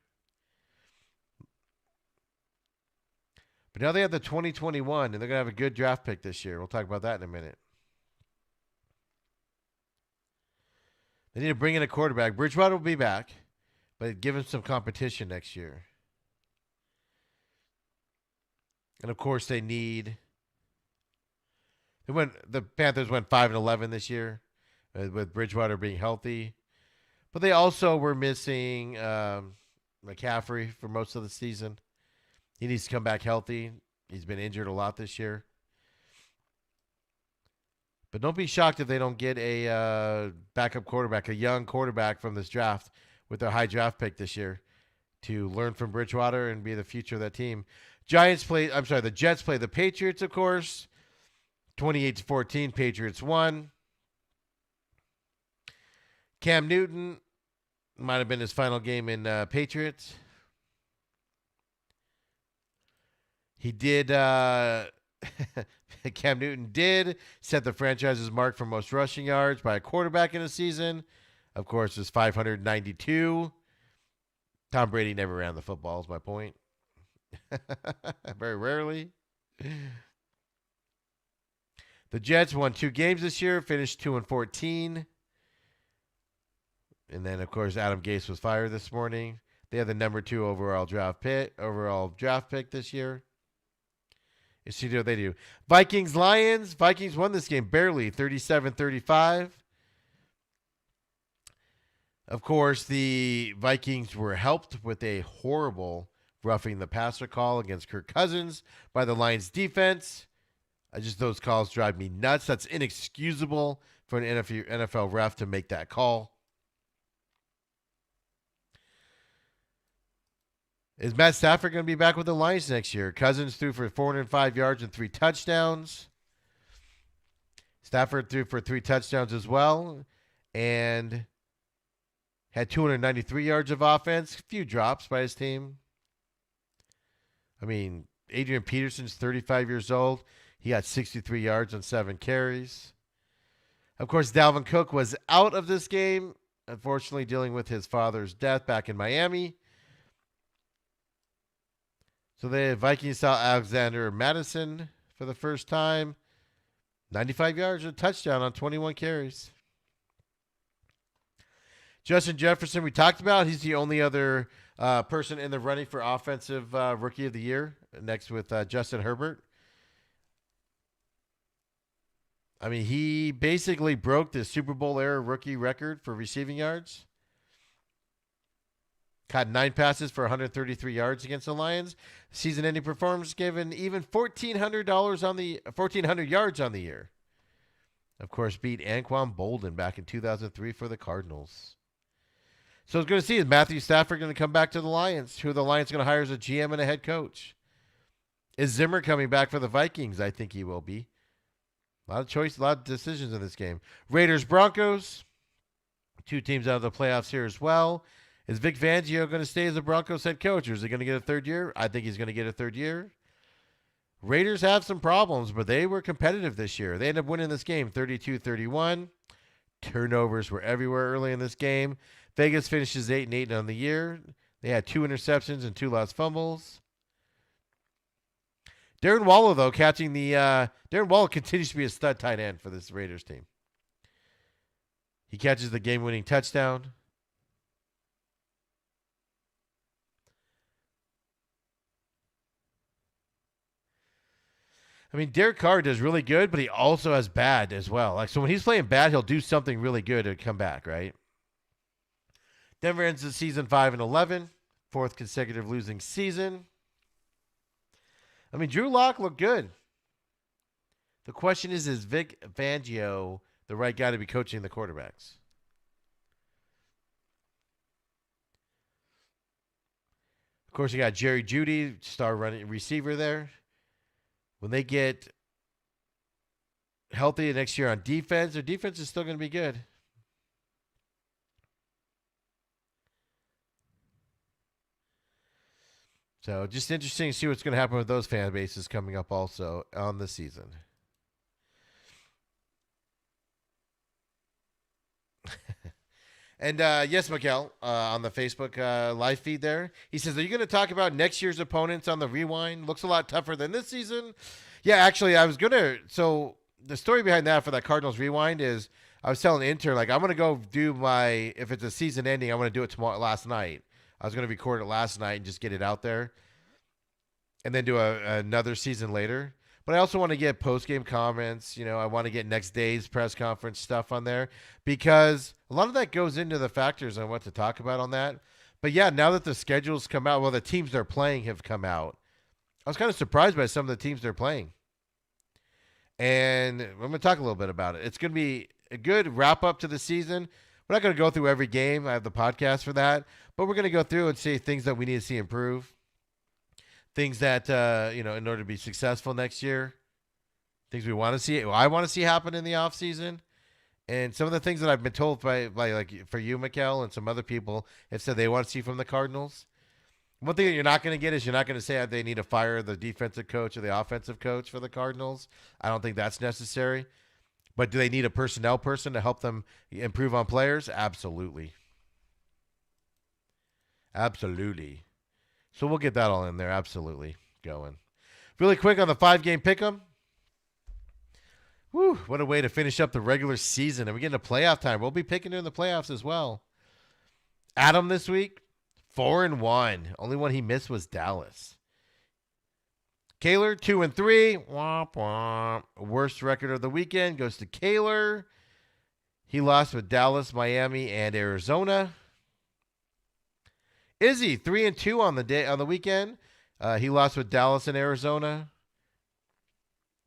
But now they have the 2021, and they're going to have a good draft pick this year. We'll talk about that in a minute. They need to bring in a quarterback. Bridgewater will be back, but give him some competition next year. And, of course, the Panthers went 5-11 this year. With Bridgewater being healthy. But they also were missing McCaffrey for most of the season. He needs to come back healthy. He's been injured a lot this year. But don't be shocked if they don't get a backup quarterback, a young quarterback from this draft with their high draft pick this year to learn from Bridgewater and be the future of that team. The Jets play the Patriots, of course. 28-14, Patriots won. Cam Newton might have been his final game in Patriots. He did. Cam Newton did set the franchise's mark for most rushing yards by a quarterback in a season. Of course, it was 592. Tom Brady never ran the football, is my point. Very rarely. The Jets won 2 games this year, finished 2-14. And then, of course, Adam Gase was fired this morning. They had the number 2 overall draft pick this year. You see what they do. Vikings-Lions. Vikings won this game barely, 37-35. Of course, the Vikings were helped with a horrible roughing the passer call against Kirk Cousins by the Lions defense. Those calls drive me nuts. That's inexcusable for an NFL ref to make that call. Is Matt Stafford going to be back with the Lions next year? Cousins threw for 405 yards and 3 touchdowns. Stafford threw for 3 touchdowns as well and had 293 yards of offense. A few drops by his team. I mean, Adrian Peterson's 35 years old. He got 63 yards on 7 carries. Of course, Dalvin Cook was out of this game, unfortunately dealing with his father's death back in Miami. So the Vikings saw Alexander Madison for the first time. 95 yards and a touchdown on 21 carries. Justin Jefferson, we talked about. He's the only other person in the running for Offensive Rookie of the Year, next with Justin Herbert. I mean, he basically broke the Super Bowl era rookie record for receiving yards. Caught 9 passes for 133 yards against the Lions. Season-ending performance given even $1,400 1,400 yards on the year. Of course, beat Anquan Bolden back in 2003 for the Cardinals. So it's going to see, is Matthew Stafford going to come back to the Lions? Who are the Lions going to hire as a GM and a head coach? Is Zimmer coming back for the Vikings? I think he will be. A lot of choice, a lot of decisions in this game. Raiders-Broncos. 2 teams out of the playoffs here as well. Is Vic Fangio going to stay as the Broncos head coach, or is he going to get a 3rd year? I think he's going to get a 3rd year. Raiders have some problems, but they were competitive this year. They ended up winning this game 32-31. Turnovers were everywhere early in this game. Vegas finishes 8-8 on the year. They had 2 interceptions and 2 lost fumbles. Darren Waller, though, catching the Darren Waller continues to be a stud tight end for this Raiders team. He catches the game-winning touchdown. I mean, Derek Carr does really good, but he also has bad as well. Like, so when he's playing bad, he'll do something really good to come back, right? Denver ends the season 5-11, fourth consecutive losing season. I mean, Drew Lock looked good. The question is Vic Fangio the right guy to be coaching the quarterbacks? Of course, you got Jerry Jeudy, star running receiver there. When they get healthy next year on defense, their defense is still going to be good. So just interesting to see what's going to happen with those fan bases coming up also on the season. And yes, Miguel, on the Facebook live feed there, he says, are you going to talk about next year's opponents on the rewind? Looks a lot tougher than this season. Yeah, actually, I was going to. So the story behind that for that Cardinals rewind is I was telling the intern, like, I'm going to go do my, if it's a season ending, I'm going to do it last night. I was going to record it last night and just get it out there and then do another season later. But I also want to get post-game comments. You know, I want to get next day's press conference stuff on there because a lot of that goes into the factors on what to talk about on that. But, yeah, now that the schedules come out, well, the teams they're playing have come out. I was kind of surprised by some of the teams they're playing. And I'm going to talk a little bit about it. It's going to be a good wrap-up to the season. We're not going to go through every game. I have the podcast for that. But we're going to go through and see things that we need to see improve. Things that, in order to be successful next year. Things we want to see. I want to see happen in the offseason. And some of the things that I've been told by like for you, Mikkel, and some other people have said they want to see from the Cardinals. One thing that you're not going to get is you're not going to say they need to fire the defensive coach or the offensive coach for the Cardinals. I don't think that's necessary. But do they need a personnel person to help them improve on players? Absolutely. Absolutely. So we'll get that all in there. Absolutely. Going. Really quick on the 5-game pick'em. Woo, what a way to finish up the regular season. And we get into playoff time. We'll be picking during the playoffs as well. Adam this week, 4-1. Only one he missed was Dallas. Kaler, 2-3. Womp womp. Worst record of the weekend goes to Kaler. He lost with Dallas, Miami, and Arizona. Izzy, 3-2 on the weekend. He lost with Dallas and Arizona.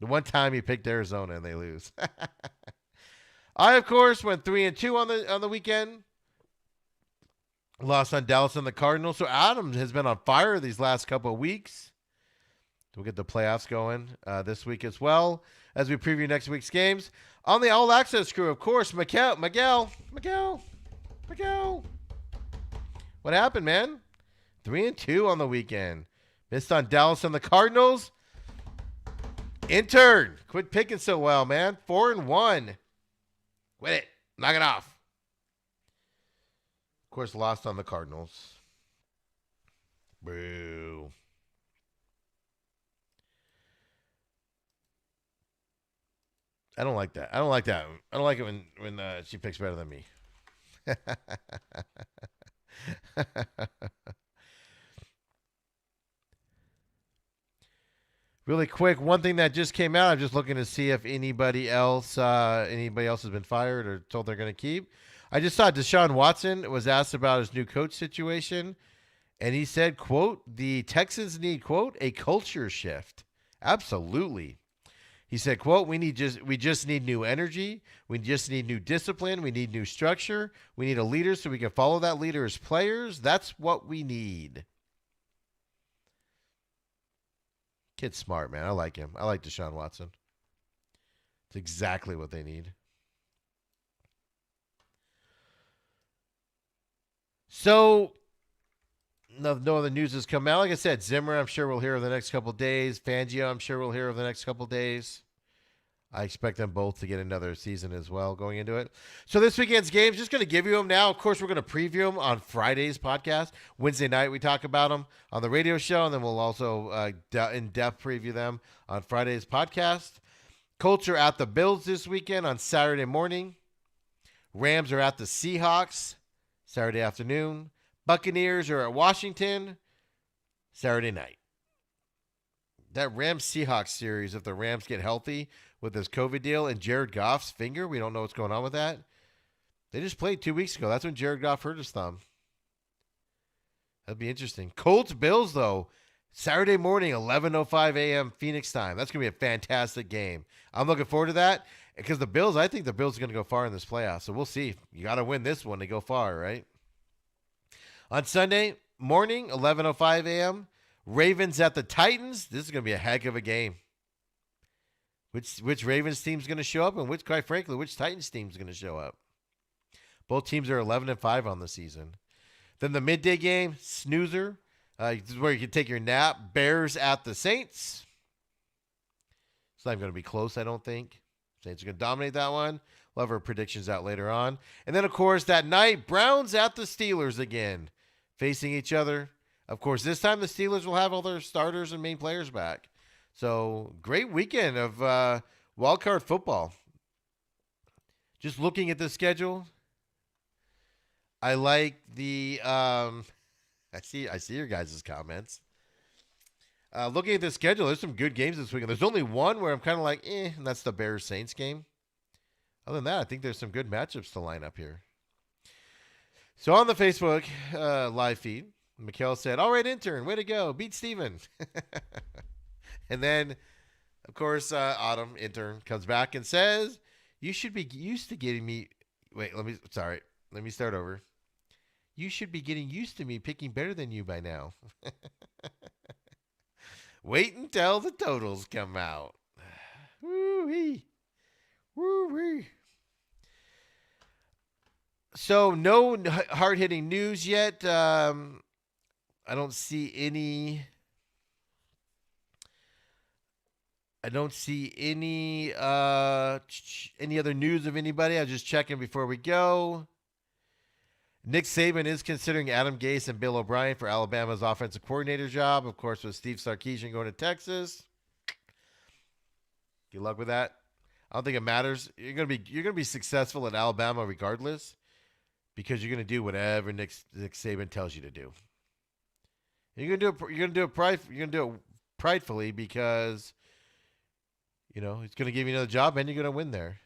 The one time he picked Arizona and they lose. I, of course, went 3-2 on the weekend. Lost on Dallas and the Cardinals. So Adam has been on fire these last couple of weeks. We'll get the playoffs going this week as well as we preview next week's games. On the All Access crew, of course, Miguel. What happened, man? 3-2 on the weekend. Missed on Dallas and the Cardinals. Intern, quit picking so well, man. 4-1. Quit it. Knock it off. Of course, lost on the Cardinals. Boo. I don't like that. I don't like it when she picks better than me. Really quick, one thing that just came out, I'm just looking to see if anybody else has been fired or told they're going to keep. I just saw Deshaun Watson was asked about his new coach situation, and he said, quote, the Texans need, quote, a culture shift. Absolutely. He said, quote, we just need new energy. We just need new discipline. We need new structure. We need a leader so we can follow that leader as players. That's what we need. Kid's smart, man. I like him. I like Deshaun Watson. It's exactly what they need. So, no other news has come out. Like I said, Zimmer, I'm sure we'll hear over the next couple of days. Fangio, I'm sure we'll hear over the next couple of days. I expect them both to get another season as well going into it. So this weekend's games, just going to give you them now. Of course, we're going to preview them on Friday's podcast. Wednesday night, we talk about them on the radio show, and then we'll also in-depth preview them on Friday's podcast. Colts are at the Bills this weekend on Saturday morning. Rams are at the Seahawks Saturday afternoon. Buccaneers are at Washington Saturday night. That Rams-Seahawks series, if the Rams get healthy with this COVID deal and Jared Goff's finger, we don't know what's going on with that. They just played 2 weeks ago. That's when Jared Goff hurt his thumb. That'd be interesting. Colts-Bills, though, Saturday morning, 11:05 a.m. Phoenix time. That's going to be a fantastic game. I'm looking forward to that because the Bills, I think the Bills are going to go far in this playoff. So we'll see. You got to win this one to go far, right? On Sunday morning, 11:05 a.m., Ravens at the Titans. This is going to be a heck of a game. Which Ravens team's going to show up, and quite frankly, which Titans team's going to show up? Both teams are 11-5 on the season. Then the midday game, snoozer. This is where you can take your nap. Bears at the Saints. It's not even going to be close, I don't think. Saints are going to dominate that one. We'll have our predictions out later on. And then, of course, that night, Browns at the Steelers again, facing each other. Of course, this time the Steelers will have all their starters and main players back. So, great weekend of wildcard football. Just looking at the schedule, I like the I see your guys' comments. Looking at the schedule, there's some good games this weekend. There's only one where I'm kind of like, and that's the Bears-Saints game. Other than that, I think there's some good matchups to line up here. So on the Facebook live feed, Mikhail said, all right, intern, way to go. Beat Steven. And then, of course, Autumn, intern, comes back and says, you should be used to getting me. Wait, let me start over. You should be getting used to me picking better than you by now. Wait until the totals come out. Woo-wee. Woo-wee. So no hard-hitting news yet. I don't see any other news of anybody. I'm just checking before we go. Nick Saban is considering Adam Gase and Bill O'Brien for Alabama's offensive coordinator job. Of course, with Steve Sarkisian going to Texas. Good luck with that. I don't think it matters. You're gonna be successful at Alabama regardless, because you're gonna do whatever Nick Saban tells you to do. You're gonna do it pridefully because he's gonna give you another job and you're gonna win there.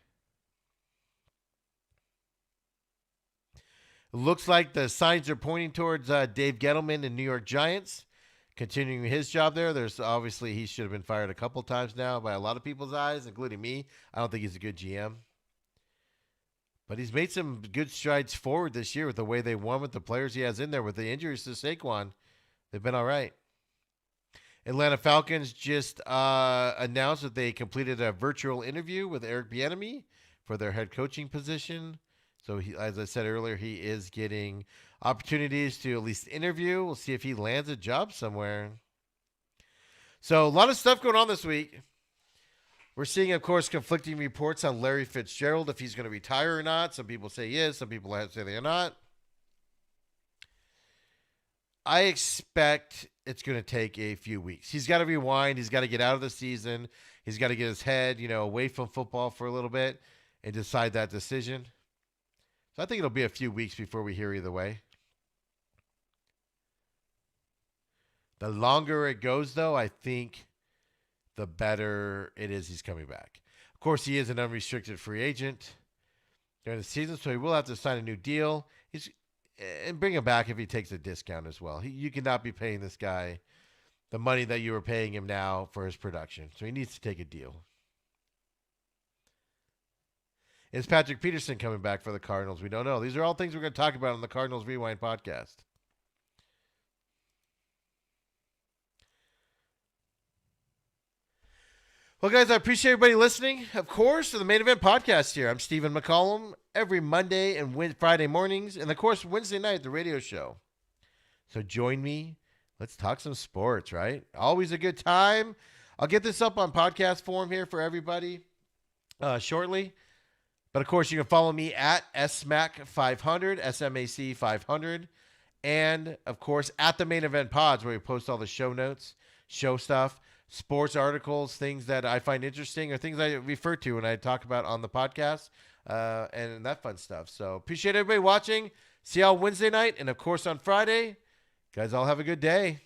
It looks like the signs are pointing towards Dave Gettleman and New York Giants continuing his job there. There's obviously he should have been fired a couple times now by a lot of people's eyes, including me. I don't think he's a good GM. But he's made some good strides forward this year with the way they won with the players he has in there. With the injuries to Saquon, they've been all right. Atlanta Falcons just announced that they completed a virtual interview with Eric Bieniemy for their head coaching position. So, as I said earlier, he is getting opportunities to at least interview. We'll see if he lands a job somewhere. So, a lot of stuff going on this week. We're seeing, of course, conflicting reports on Larry Fitzgerald, if he's going to retire or not. Some people say he is. Some people say they're not. I expect it's going to take a few weeks. He's got to rewind. He's got to get out of the season. He's got to get his head, away from football for a little bit and decide that decision. So I think it'll be a few weeks before we hear either way. The longer it goes, though, I think the better it is he's coming back. Of course, he is an unrestricted free agent during the season, so he will have to sign a new deal. And bring him back if he takes a discount as well. You cannot be paying this guy the money that you were paying him now for his production. So he needs to take a deal. Is Patrick Peterson coming back for the Cardinals? We don't know. These are all things we're going to talk about on the Cardinals Rewind podcast. Well, guys, I appreciate everybody listening, of course, to the Main Event Podcast here. I'm Stephen McCollum, every Monday and Friday mornings, and, of course, Wednesday night, the radio show. So join me. Let's talk some sports, right? Always a good time. I'll get this up on podcast form here for everybody. shortly. But of course, you can follow me at SMAC500, SMAC500. And of course, at the Main Event Pods, where we post all the show notes, show stuff, sports articles, things that I find interesting, or things I refer to when I talk about on the podcast, and that fun stuff. So appreciate everybody watching. See y'all Wednesday night, and of course on Friday. Guys, all have a good day.